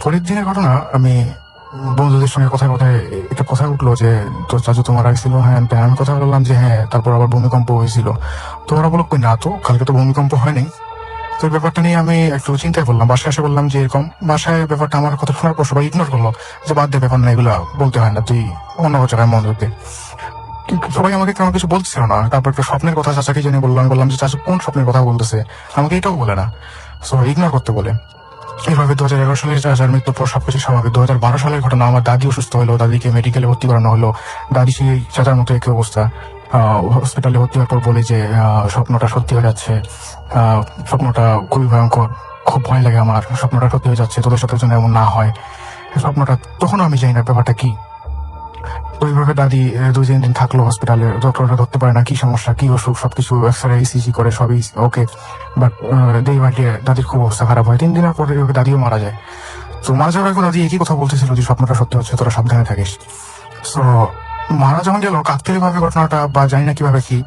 পরের দিনের ঘটনা, আমি বন্ধুদের সঙ্গে কথায় একটা কথা উঠলো যে তো চাচু তোমার আসছিল, হ্যাঁ আমি কথা বললাম যে হ্যাঁ, তারপর আবার ভূমিকম্প হয়েছিল। তো ওরা বললো কই না তো, কালকে তো ভূমিকম্প হয়নি। তো এই ব্যাপারটা নিয়ে আমি একটু চিন্তায় পড়লাম, বাসায় এসে বললাম যে এরকম। বাসায় ব্যাপারটা আমার কথা শোনার পর সবাই ইগনোর করলো যে বাদ দে, ব্যাপার না, এগুলো বলতে হয় না, তুই অন্য জায়গায় মনোযোগ দে। কিন্তু সবাই আমাকে তেমন কিছু বলছিল না। তারপর একটা স্বপ্নের কথা চাচাকে জেনে বললাম, আমি বললাম যে চাচু কোন স্বপ্নের কথা বলতেছে, আমাকে এটাও বলে না, সো ইগনোর করতে বলে। এভাবে 2011 সালে চাচার মৃত্যুর পর সবকিছু স্বাভাবিক। 2012 সালের ঘটনা, আমার দাদি অসুস্থ হলো, দাদিকে মেডিকেলে ভর্তি করানো হলো। দাদি সেই চাচার মতো একই অবস্থা, হসপিটালে ভর্তি হওয়ার পর বলে যে স্বপ্নটা সত্যি হয়ে যাচ্ছে, স্বপ্নটা খুবই ভয়ঙ্কর, খুব ভয় লাগে আমার, স্বপ্নটা সত্যি হয়ে যাচ্ছে, তোদের সাথে যেন এমন না হয়। স্বপ্নটা তখনও আমি জানি না ব্যাপারটা কি। তো এইভাবে দাদি 2-3 দিন থাকলো হসপিটালে, ডক্টররা ধরতে পারে না কি সমস্যা, কি অসুখ, সবকিছু এক্সরে ইসিজি করে সবই ওকে, বাট দেই বাটিয়ে দাদির খুব অবস্থা খারাপ হয়। 3 দিনের পরে দাদিও মারা যায়। তো মারা যাওয়ার আগে দাদি একই কথা বলতেছিল যে স্বপ্নটা সত্যি হচ্ছে, তোরা সাবধানে থাকিস। তো মারা যখন গেল, কাকতালীয় ভাবে ঘটনাটা বা জানি না কিভাবে কি,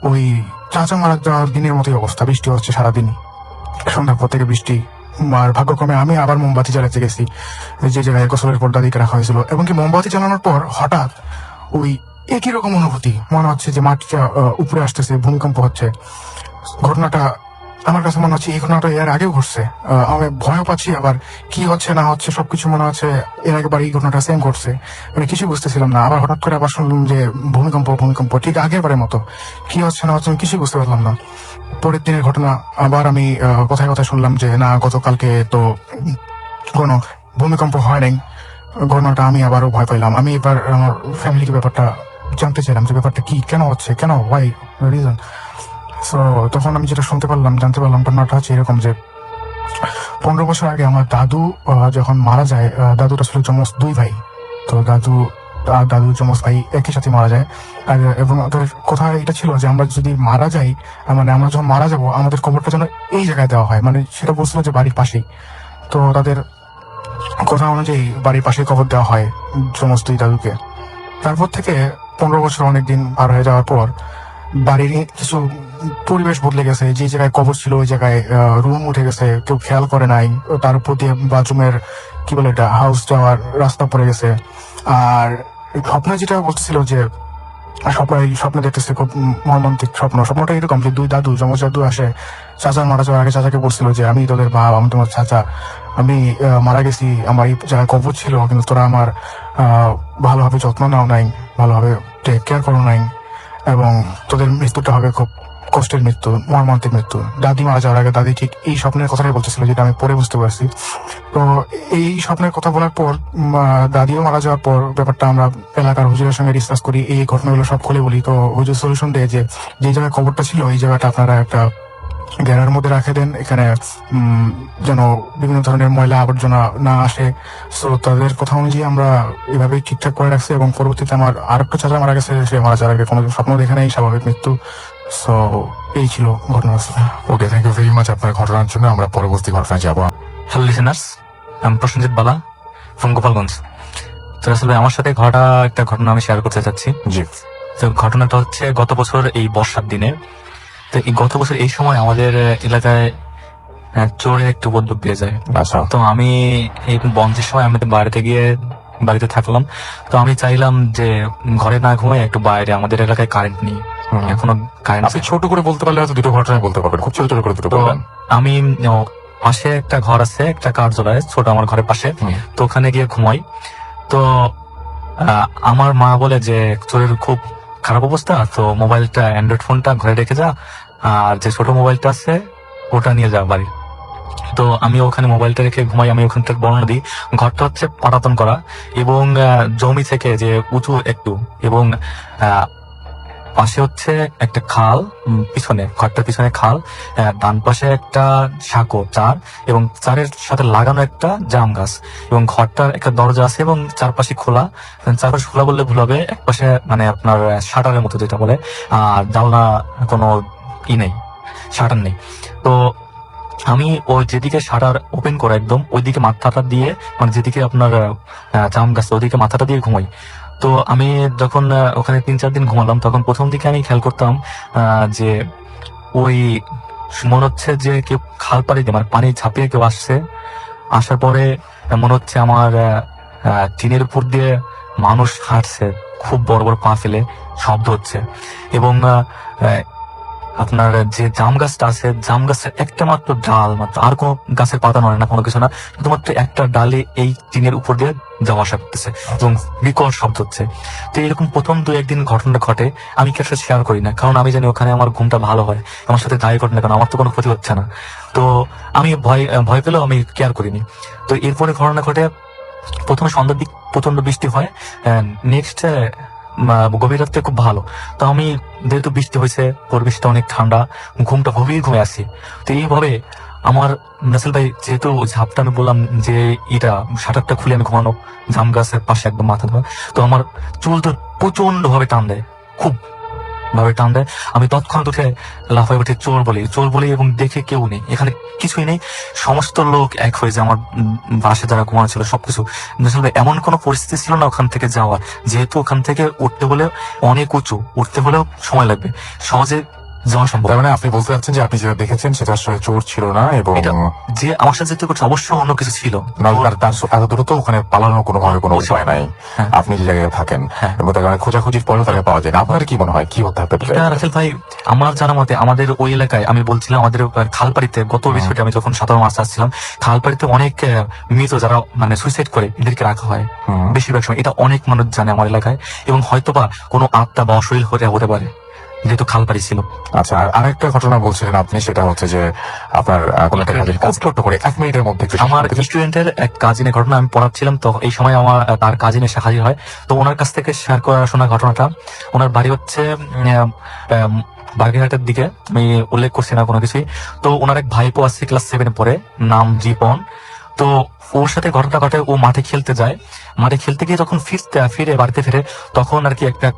ওই চাচা মারা যাওয়ার দিনের মতোই অবস্থা, বৃষ্টি হচ্ছে সারাদিনই, সন্ধ্যার পর থেকে বৃষ্টি। আর ভাগ্যক্রমে আমি আবার মোমবাতি জ্বালাতে গেছি যে জায়গায় গোসলের পর দাদিকে রাখা হয়েছিল, এবং কি মোমবাতি জ্বালানোর পর হঠাৎ ওই একই রকম অনুভূতি, মনে হচ্ছে যে মাটিটা উপরে আসতেছে, ভূমিকম্প হচ্ছে। ঘটনাটা আমার কাছে মনে হচ্ছে এই ঘটনাটা এর আগেও ঘটছে। আমি ভয় পাচ্ছি, আবার কি হচ্ছে না হচ্ছে সবকিছু মনে হচ্ছে এর আগেবার এই ঘটনাটা সেম ঘটছে, মানে কিছু বুঝতেছিলাম না। আবার হঠাৎ করে আবার শুনলাম যে ভূমিকম্প ঠিক আগের বারের মতো, কি হচ্ছে না হচ্ছে আমি কিছু বুঝতে পারলাম না। পরের দিনের ঘটনা, আবার আমি কথায় শুনলাম যে না, গতকালকে তো কোনো ভূমিকম্প হয় নাই। ঘটনাটা আমি আবারও ভয় পাইলাম। আমি এবার আমার ফ্যামিলিকে ব্যাপারটা জানতে চাইলাম যে ব্যাপারটা কি, কেন হচ্ছে, কেন, ওয়াই রিজন। সো তখন আমি যেটা জানতে পারলাম ঘটনাটা হচ্ছে এরকম যে 15 বছর আগে আমার দাদু যখন মারা যায়, দাদুর আসলে যমজ 2 ভাই। তো দাদু আর দাদুর যমজ ভাই একই সাথে মারা যায়। আর এবং ওদের কথা এটা ছিল যে আমরা যদি মারা যাই, মানে আমরা যখন মারা যাবো, আমাদের কবরটা যেন এই জায়গায় দেওয়া হয়, মানে সেটা বলছিল যে বাড়ির পাশেই। তো তাদের কথা অনুযায়ী বাড়ির পাশেই কবর দেওয়া হয় যমজ 2 দাদুকে। তারপর থেকে 15 বছর অনেক দিন পার হয়ে যাওয়ার পর বাড়ির কিছু পরিবেশ বদলে গেছে। যে জায়গায় কবর ছিল ওই জায়গায় রুম উঠে গেছে, কেউ খেয়াল করে নাই। তার উপর দিয়ে বাথরুমের কি বলে এটা, হাউস যাওয়ার রাস্তা পড়ে গেছে। আর স্বপ্নে যেটা বলতেছিল যে স্বপ্নে দেখতেছে খুব মর্মান্তিক স্বপ্নটা এরকম যে 2 দাদু, যমজ দাদু আসে চাচা মারা যাওয়ার আগে চাচাকে বলছিল যে আমি তোদের বাপ, আমি তোমার চাচা, আমি মারা গেছি, আমার এই জায়গায় কবর ছিল, কিন্তু তোরা আমার ভালোভাবে যত্ন নাও নাই, ভালোভাবে টেক কেয়ার করো নাই, এবং তোদের মৃত্যুটা হবে খুব কষ্টের মৃত্যু, মর্মান্তিক মৃত্যু। দাদি মারা যাওয়ার আগে দাদি ঠিক এই স্বপ্নের কথাটাই বলতেছিল, যেটা আমি পরে বুঝতে পারছি। তো এই স্বপ্নের কথা বলার পর দাদিও মারা যাওয়ার পর ব্যাপারটা আমরা এলাকার হুজুরের সঙ্গে ডিসকাস করি, এই ঘটনাগুলো সব খুলে বলি। তো হুজুর সলিউশন দেয় যে জায়গায় কবরটা ছিল এই জায়গাটা আপনারা একটা গ্যারার মধ্যে রাখে দেন, এখানে যেন বিভিন্ন ধরনের ময়লা আবর্জনা না আসে। সো তাদের কথা অনুযায়ী আমরা এভাবেই ঠিকঠাক করে রাখছি। এবং পরবর্তীতে আমার আরেকটা চাচা মারা গেছে, সে মারা যাওয়ার আগে কোনো স্বপ্ন দেখে নেই, স্বাভাবিক মৃত্যু। সো এই ছিল ঘটনা।
ওকে, থ্যাংক ইউ ভেরি মাচ আপনার ঘটনার জন্য। আমরা পরবর্তী ঘটনায় যাবো।
হ্যালো লিসেনার্স, আমি প্রসেনজিৎ বালা ফ্রম গোপালগঞ্জ। তো আসলে আমার সাথে একটা ঘটনা আমি শেয়ার করতে চাচ্ছি।
জি।
তো ঘটনাটা হচ্ছে গত বছর এই বর্ষার দিনে। তো এই গত বছর এই সময় আমাদের এলাকায় চোরের একটু উপদ্রব পেয়ে যায়।
আচ্ছা।
তো আমি এই বন্ধের সময় আমি বাড়িতে থাকলাম। তো আমি চাইলাম যে ঘরে না ঘুমাই একটু বাইরে, আমাদের এলাকায় কারেন্ট নেই এখনো। কারেন্ট
আপনি ছোট করে বলতে পারলে হয়তো 2টো ঘটনায় বলতে পারবেন, খুব ছোট করে 2টো বলবেন।
আমি পাশে একটা ঘর আছে, একটা কার্যালয় ছোট আমার ঘরের পাশে। তো ওখানে গিয়ে ঘুমাই। তো আমার মা বলে যে চোরের খুব খারাপ অবস্থা, তো মোবাইলটা, অ্যান্ড্রয়েড ফোনটা ঘরে রেখে যা, আর যে ছোট মোবাইলটা আছে ওটা নিয়ে যা বাড়ি। তো আমি ওখানে মোবাইলটা রেখে ঘুমাই। আমি ওখান থেকে বর্ণনা দিই, ঘরটা হচ্ছে পাটাতন করা এবং জমি থেকে যে উঁচু একটু, এবং পাশে হচ্ছে একটা খাল, পিছনে ঘরটার পিছনে খাল, ডান পাশে একটা সাঁকো চার, এবং চারের সাথে লাগানো একটা জাম গাছ, এবং ঘরটার একটা দরজা আছে এবং চারপাশে খোলা। চারপাশে খোলা বললে ভুল হবে, এক পাশে মানে আপনার শাটারের মতো যেটা বলে, আর জানলা কোনো নেই, শাটার নেই। তো আমি ওই যেদিকে শাটার ওপেন করা একদম ওইদিকে মাথাটা দিয়ে, মানে যেদিকে আপনার জাম গাছ ওইদিকে মাথাটা দিয়ে ঘুমাই। তো আমি যখন ওখানে 3-4 দিন ঘুমালাম, তখন প্রথম দিকে আমি খেয়াল করতাম যে ওই মনে হচ্ছে যে কেউ খাল পাড়ি দিয়ে মানে পানি ঝাঁপিয়ে কেউ আসছে, আসার পরে মনে হচ্ছে আমার টিনের উপর দিয়ে মানুষ হাঁটছে, খুব বড় বড় পা ফেলে শব্দ হচ্ছে। এবং আপনার যে জাম গাছটা আছে, জাম গাছের একটা মাত্র ডাল, মাত্র আর কোনো গাছের পাতা নয় না, কোনো কিছু না, শুধুমাত্র একটা ডালে এই টিনের উপর দিয়ে যাওয়া আসা করতেছে এবং বিকট শব্দ হচ্ছে। তো এরকম প্রথম 2-1 দিন ঘটনাটা ঘটে। আমি কাছে শেয়ার করি না, কারণ আমি জানি ওখানে আমার ঘুমটা ভালো হয়, আমার সাথে যাই ঘটনা কেন আমার তো কোনো ক্ষতি হচ্ছে না। তো আমি ভয় পেলেও আমি কেয়ার করিনি। তো এরপরে ঘটনা ঘটে, প্রথমে সন্ধ্যার দিক প্রচন্ড বৃষ্টি হয়, নেক্সট গভীর রাত্রে খুব ভালো। তো আমি যেহেতু বৃষ্টি হয়েছে, পরিবেশটা অনেক ঠান্ডা, ঘুমটা গভীর ঘুমে আসি। তো এইভাবে আমার নাসিল ভাই, যেহেতু ঝাপটা আমি বললাম যে এটা শাটারটা খুলে আমি ঘুমানো, জাম গাছের পাশে একদম মাথা ধোয়া, তো আমার চুল তো প্রচন্ড ভাবে টান দেয়, খুব ভাবে টান দেয়। আমি তৎক্ষণাৎ উঠে লাফাই উঠে চোর বলি এবং দেখে কেউ নেই, এখানে কিছুই নেই, সমস্ত লোক এক হয়ে যায়, আমার বাসে যারা ঘুমানো ছিল সবকিছু। আসলে এমন কোনো পরিস্থিতি ছিল না ওখান থেকে যাওয়ার, যেহেতু ওখান থেকে উঠতে হলেও অনেক উঁচু, উঠতে হলেও সময় লাগবে, সহজে যাওয়া সম্ভব।
তার মানে আপনি বলতে চাচ্ছেন যে আপনি যেটা দেখেছেন সেটা আসলে চোর ছিল না, এবং
এটা যে আমার সাথে যেতে করছে অবশ্যই অন্য কিছু ছিল।
তার এত দূর তো ওখানে পালানোর কোনো উপায় নাই।
হ্যাঁ।
আপনি যে জায়গায় থাকেন
হ্যাঁ।
এবং তার কারণে খোঁজাখুঁজির পরেও তাকে পাওয়া যায় না। আপনার কি মনে হয় কি হতে হবে?
এটা রাসেল ভাই, আমার জানা মতে আমাদের ওই এলাকায়, আমি বলছিলাম আমাদের খালপাড়িতে, গত বিষয়টা আমি যখন 17 মার্চ আসছিলাম, খালপাড়িতে অনেক মৃত যারা মানে সুইসাইড করে এদেরকে রাখা হয় বেশিরভাগ সময়, এটা অনেক মানুষ জানে আমার এলাকায়, এবং হয়তোবা কোনো আত্মা বা অশরীর হতে পারে, যেহেতু খালপাড়ি ছিল।
আচ্ছা, আর আরেকটা ঘটনা বলছিলেন আপনি, সেটা হচ্ছে যে আপনার কোনো একটা কাজের খুব ছোট্ট করে 1 মিনিটের মধ্যে একটু
আমার স্টুডেন্টের এক কাজিনের ঘটনা আমি পড়াচ্ছিলাম, তো এই সময় আমার তার কাজিন এসে হাজির হয়। তো ওনার কাছ থেকে শেয়ার করা শোনা ঘটনাটা, ওনার বাড়ি হচ্ছে বাগেরহাটের দিকে, আমি উল্লেখ করছি না কোনো কিছুই। তো ওনার এক ভাইপো আছে ক্লাস 7-এ পড়ে, নাম জীবন। তো ওর সাথে ঘটনা ঘটে, ও মাঠে খেলতে যায়, মাঠে খেলতে গিয়ে যখন ফিরে বাড়িতে ফিরে, তখন আর কি একটা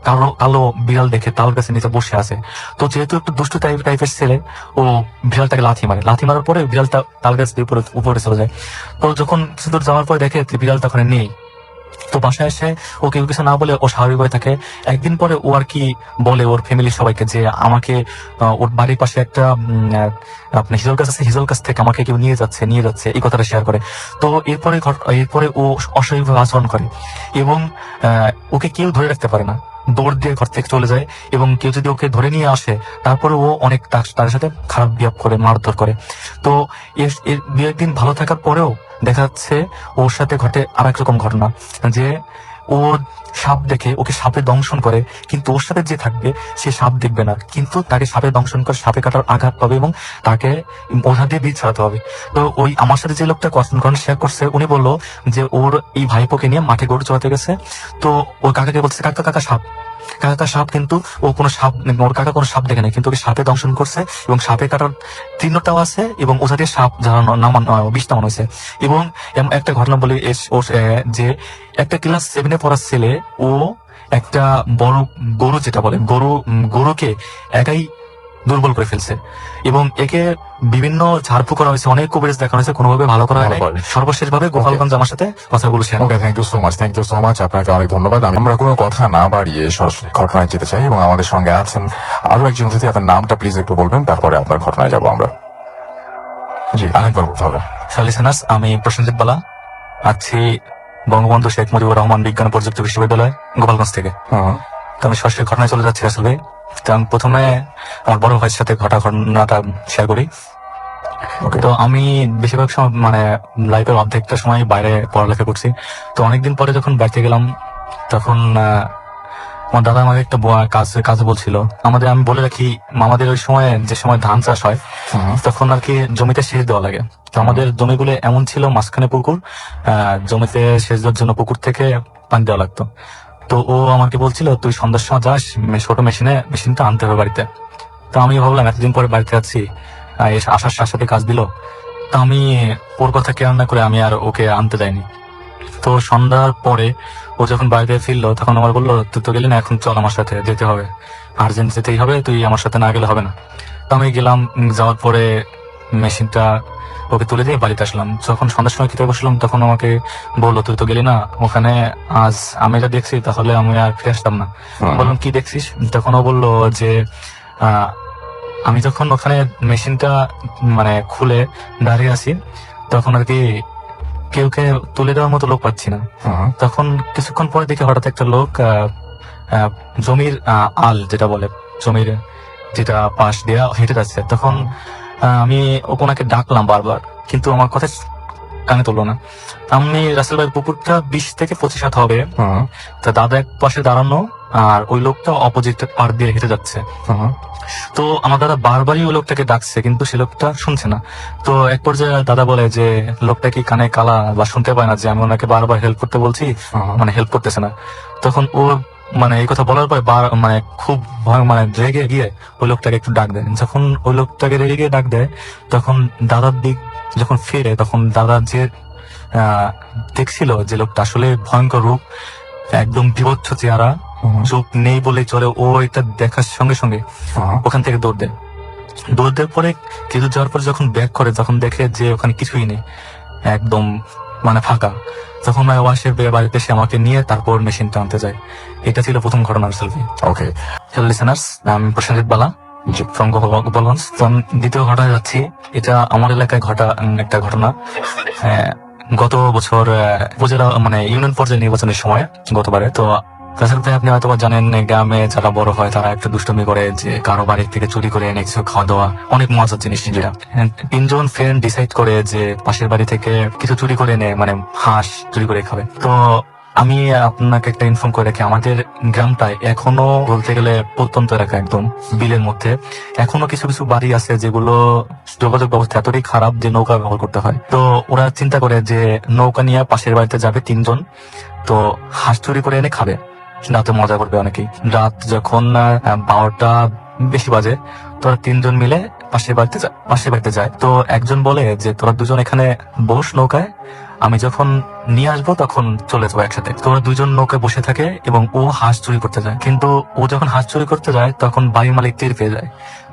কালো বিড়াল দেখে তাল গাছের নিচে বসে আছে। তো যেহেতু একটু দুষ্টু টাইপের ছেলে, ও বিড়ালটাকে লাথি মারার পরে বিড়ালটা তাল গাছের উপরে চলে যায়। তো যখন কিছু দূর যাওয়ার পরে দেখে বিড়ালটা ওখানে নেই। তো বাসায় এসে ও কেউ কিছু না বলে ও স্বাভাবিক হয়ে থাকে। একদিন পরে ও আর কি বলে ওর ফ্যামিলির সবাইকে যে আমাকে ওর বাড়ির পাশে একটা আপনার হিজল গাছ আছে, হিজল গাছ থেকে আমাকে কেউ নিয়ে যাচ্ছে এই কথাটা শেয়ার করে। তো এরপরে ও অস্বাভাবিকভাবে আচরণ করে এবং ওকে কেউ ধরে রাখতে পারে না, দৌড় দিয়ে ঘর থেকে চলে যায়, এবং কেউ যদি ওকে ধরে নিয়ে আসে তারপরে ও অনেক তার সাথে খারাপ বিহেভ করে, মারধর করে। তো এর 2-1 দিন ভালো থাকার পরেও দেখা যাচ্ছে ওর সাথে ঘটে আর এক রকম ঘটনা, যে ওর সাপ দেখে ওকে সাপে দংশন করে, কিন্তু ওর সাথে যে থাকবে সে সাপ দেখবে না, কিন্তু তাকে সাপে দংশন করে সাপে কাটার আঘাত পাবে এবং তাকে ওঝা দিয়ে বীজ ছাড়াতে হবে। তো ওই আমার সাথে যে লোকটা ঘটনা শেয়ার করছে, উনি বললো যে ওর এই ভাইপোকে নিয়ে মাঠে গরু চড়াতে গেছে। তো ওর কাকাকে বলছে কাকা সাপ, কিন্তু ও কোনো সাপ, ওর কাকা কোনো সাপ দেখে নাই, কিন্তু ওকে সাপে দংশন করছে এবং সাপে কাটার চিহ্নটাও আছে, এবং ওঝা দিয়ে সাপ বিষ নামানো হয়েছে। এবং একটা ঘটনা বলি, যে একটা ক্লাস 7-এ পড়ার ছেলে, ও একটা বড় গরু, যেটা বলে গরুকে একাই দুর্বল করে ফেলছে, এবং একে বিভিন্ন ঝাড়ফুঁক করা হয়েছে, অনেক কভারেজ দেখানো হয়েছে, কোনোভাবে ভালো করা হয়। সর্বশেষ ভাবে গোপালগঞ্জ আমার সাথে কথাগুলো share.
Okay, thank you so much, আপনাকে অনেক ধন্যবাদ। আমরা কোনো কথা না বাড়িয়ে সরাসরি ঘটনায় যেতে চাই, এবং আমাদের সঙ্গে আছেন আরো একজন অতিথি। আপনার নামটা প্লিজ একটু বলবেন, তারপরে আপনার ঘটনায় যাবো আমরা। জি, আরেকবার বলতে হবে।
লিসেনার্স, আমি প্রসেনজিৎ বালা, আছি বঙ্গবন্ধু শেখ মুজিবুর রহমান বিজ্ঞান ও প্রযুক্তি বিশ্ববিদ্যালয়, গোপালগঞ্জ থেকে। তো আমি সরাসরি ঘটনায় চলে যাচ্ছি আসলে। তো আমি প্রথমে আমার বড় ভাইয়ের সাথে ঘটনাটা শেয়ার করি। তো আমি বেশিরভাগ সময় মানে লাইফের অর্ধেকটা সময় বাইরে পড়ালেখা করছি। তো অনেকদিন পরে যখন বাড়িতে গেলাম, তখন আমার দাদা আমাকে একটা কাজে বলছিল। আমি বলে রাখি, আমাদের ওই সময় যে সময় ধান চাষ হয়, তখন আর কি জমিতে সেচ দেওয়া লাগে। তো আমাদের জমিগুলো এমন ছিল, মাঝখানে পুকুর, জমিতে সেচ দেওয়ার জন্য পুকুর থেকে পানি দেওয়া লাগতো। তো ও আমাকে বলছিল তুই সন্ধ্যার সময় যাস ছোট মেশিনটা আনতে হবে বাড়িতে। তো আমি ভাবলাম এতদিন পরে বাড়িতে আছি, আসার সাথে সাথে কাজ দিল, তো আমি ওর কথা কেয়ার না করে আমি আর ওকে আনতে যাইনি। তো সন্ধ্যার পরে ও যখন বাড়িতে ফিরলো তখন আমার বললো তুই তো গেলি না, এখন চল আমার সাথে, যেতে হবে, আর্জেন্ট যেতেই হবে, তুই আমার সাথে না গেলে হবে না। তো আমি গেলাম, যাওয়ার পরে মেশিনটা ওকে তুলে দিয়ে বাড়িতে আসলাম। যখন সন্ধ্যার সময় খেতে বসলাম তখন আমাকে বললো তুই তো গেলি না ওখানে, আজ আমি যা দেখছি তাহলে আমি আর ফিরে আসতাম না। বললাম কি দেখছিস? তখন ও বললো যে আমি যখন ওখানে মেশিনটা মানে খুলে দাঁড়িয়ে আছি তখন আর কি কেউ তুলে দেওয়ার মতো লোক পাচ্ছি না। তখন কিছুক্ষণ পরে দেখি হঠাৎ একটা লোক জমির আল যেটা বলে, জমির যেটা পাশ দেওয়া হেঁটে যাচ্ছে। তখন আমি ওনাকে ডাকলাম বারবার, কিন্তু আমার কথা কানে তুললো না। আমি রাসেল ভাইয়ের পুকুরটা 20 থেকে 25 হাত হবে। তা দাদা এক পাশে দাঁড়ানো আর ওই লোকটা অপোজিট পার দিয়ে হেঁটে যাচ্ছে। তো আমার দাদা বারবারই ওই লোকটাকে ডাকছে কিন্তু সে লোকটা শুনছে না। তো এক পর্যায়ে দাদা বলে যে লোকটা কি কানে কালা বা শুনতে পায় না যে আমি ওনাকে বারবার হেল্প করতে বলছি, মানে হেল্প করতেছে না। তখন ও মানে এই কথা বলার পরে মানে খুব ভয় মানে রেগে গিয়ে ওই লোকটাকে একটু ডাক দেয়। যখন ওই লোকটাকে রেগে গিয়ে ডাক দেয় তখন দাদার দিক যখন ফিরে তখন দাদা যে দেখছিল যে লোকটা আসলে ভয়ঙ্কর রূপ, একদম বিভৎস চেহারা, চোখ নেই বলে চলে। ও এটা দেখার সঙ্গে সঙ্গে ওখান থেকে দৌড় দেওয়ার পরে কিছু যাওয়ার পরে যখন ব্যাক করে তখন দেখে যে ওখানে কিছুই নেই, একদম মানে ফাঁকা। তখন ওয়াসে বাড়িতে এসে আমাকে নিয়ে তারপর মেশিনটা আনতে যায়। এটা ছিল প্রথম ঘটনার সেলফি।
ওকে,
হ্যালো লিসেনার্স, আমি প্রসেনজিৎ বালা ফ্রম গোপালগঞ্জ। তো আমি দ্বিতীয় ঘটনায় যাচ্ছি। এটা আমার এলাকায় ঘটা একটা ঘটনা। গত বছর উপজেলা মানে ইউনিয়ন পর্যায়ে নির্বাচনের সময় গতবারে। তো রাসেল ভাই আপনি হয়তো জানেন গ্রামে যারা বড় হয় তারা একটা দুষ্টমি করে যে কারো বাড়ি থেকে চুরি করে এনে কিছু খাওয়া দাওয়া, অনেক মজার জিনিস যেটা। 3 জন ফ্রেন্ড ডিসাইড করে যে পাশের বাড়ি থেকে কিছু চুরি করে এনে মানে হাঁস চুরি করে খাবে। তো আমি আপনাকে একটা ইনফর্ম করে রাখি, আমাদের গ্রামটায় এখনো বলতে গেলে প্রত্যন্ত এলাকা, একদম বিলের মধ্যে এখনো কিছু কিছু বাড়ি আছে যেগুলো যোগাযোগ ব্যবস্থা এতটাই খারাপ যে নৌকা ব্যবহার করতে হয়। তো ওরা চিন্তা করে যে নৌকা নিয়ে পাশের বাড়িতে যাবে 3 জন, তো হাঁস চুরি করে এনে খাবে, রাতে মজা করবে অনেকেই। রাত যখন 12টা বেশি বাজে তোরা 3 জন মিলে পাশের বাড়িতে যায়। তো একজন বলে যে তোরা 2 জন এখানে বস নৌকায়, আমি যখন নিয়ে আসবো তখন চলে যাবো একসাথে। তোরা 2 জন নৌকায় বসে থাকে এবং ও হাঁস চুরি করতে যায়। কিন্তু ও যখন হাঁস চুরি করতে যায় তখন বাড়ির মালিক টের পেয়ে যায়।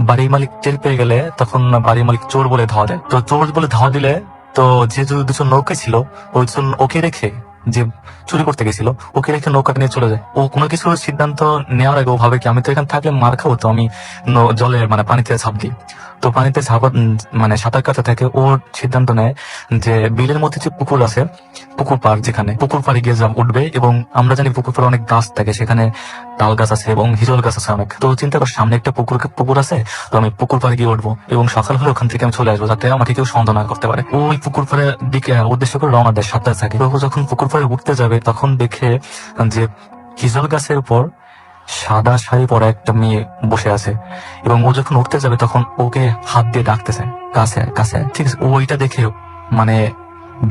বাড়ির মালিক টের পেয়ে গেলে তখন বাড়ির মালিক চোর বলে ধাওয়া দেয়। তো চোর বলে ধাওয়া দিলে তো যে 2 জন নৌকায় ছিল ওকে রেখে, যে চুরি করতে গেছিল ওকে রেখে নৌকাটা নিয়ে চলে যায়। ও কোনো কিছু সিদ্ধান্ত নেওয়ার আগে ও ভাবে কি আমি তো এখানে থাকলে মার খাবো, তো আমি জলে মানে পানিতে ঝাঁপ দিই। তো পানিতে মানে সাঁতার কাটতে থাকে। ওর সিদ্ধান্ত নেয় যে বিলের মধ্যে যে পুকুর আছে, পুকুর পাড়, যেখানে পুকুর পাড়ে গিয়ে উঠবে। এবং আমরা জানি পুকুর পাড়ে অনেক গাছ থাকে, সেখানে তাল গাছ আছে এবং হিজল গাছ আছে অনেক। তো চিন্তা কর সামনে একটা পুকুর আছে, তো আমি পুকুর পাড়ে গিয়ে উঠবো এবং সকাল হলে ওখান থেকে আমি চলে আসবো যাতে আমাকে কেউ সন্দেহ না করতে পারে। ওই পুকুর পাড়ের দিকে উদ্দেশ্য করে রওনা দেয়, সাঁতার থাকে। তো যখন পুকুর পাড়ে উঠতে যাবে তখন দেখে যে হিজল গাছের উপর সাদা শাড়ি পরা একটা মেয়ে বসে আছে এবং ও যখন উঠতে যাবে তখন ওকে হাত দিয়ে ডাকতেছে কাছে কাছে। ঠিক আছে, ও ওইটা দেখে মানে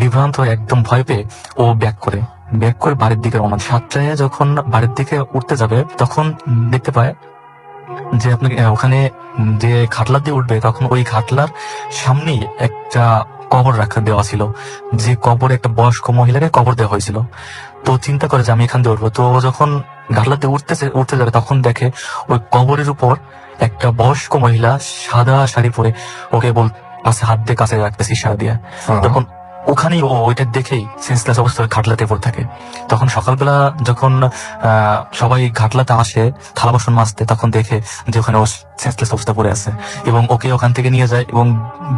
বিভ্রান্ত একদম ভয় পেয়ে ও ব্যাক করে বাড়ির দিকে রওনা। 7টায় যখন বাড়ির দিকে উঠতে যাবে তখন দেখতে পায় যে আপনি ওখানে যে খাটলা দিয়ে উঠবে তখন ওই খাটলার সামনেই একটা কবর রাখা দেওয়া ছিল, যে কবরে একটা বয়স্ক মহিলাকে কবর দেওয়া হয়েছিল। তো চিন্তা করে যে আমি এখান দিয়ে উঠবো। তো যখন ঘাটলাতে উঠতে যাবে তখন দেখে ওই কবরের উপর একটা বয়স্ক মহিলা সাদা শাড়ি পরে ওকে হাত দিয়ে কাছে রাখতেছে ইশারা দিয়ে। তখন ওখানেই ও ওইটা দেখেই সেন্সলেস অবস্থায় ঘাটলাতে পড়ে থাকে। তখন সকালবেলা যখন সবাই ঘাটলাতে আসে থালা বাসন মাজতে তখন দেখে যে ওখানে ও সেন্সলেস অবস্থা পড়ে আছে এবং ওকে ওখান থেকে নিয়ে যায় এবং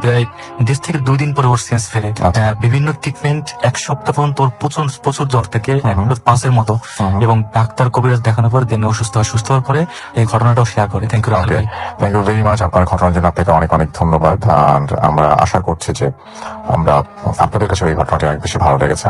প্রায় 1 থেকে 2 দিন পরে ওর সেন্স ফেরে। বিভিন্ন ট্রিটমেন্ট 1 সপ্তাহ পর্যন্ত ওর প্রচুর জ্বর থেকে 5-এর মতো এবং ডাক্তার কবিরাজ দেখানোর পর দিনে সুস্থ হওয়ার পরে এই ঘটনাটাও শেয়ার করে। Thank you
very much. আপনার ঘটনার জন্য আপনাকে অনেক অনেক ধন্যবাদ। আর আমরা আশা করছি যে আপনাদের কাছে এই ঘটনাটি অনেক বেশি ভালো লেগেছে।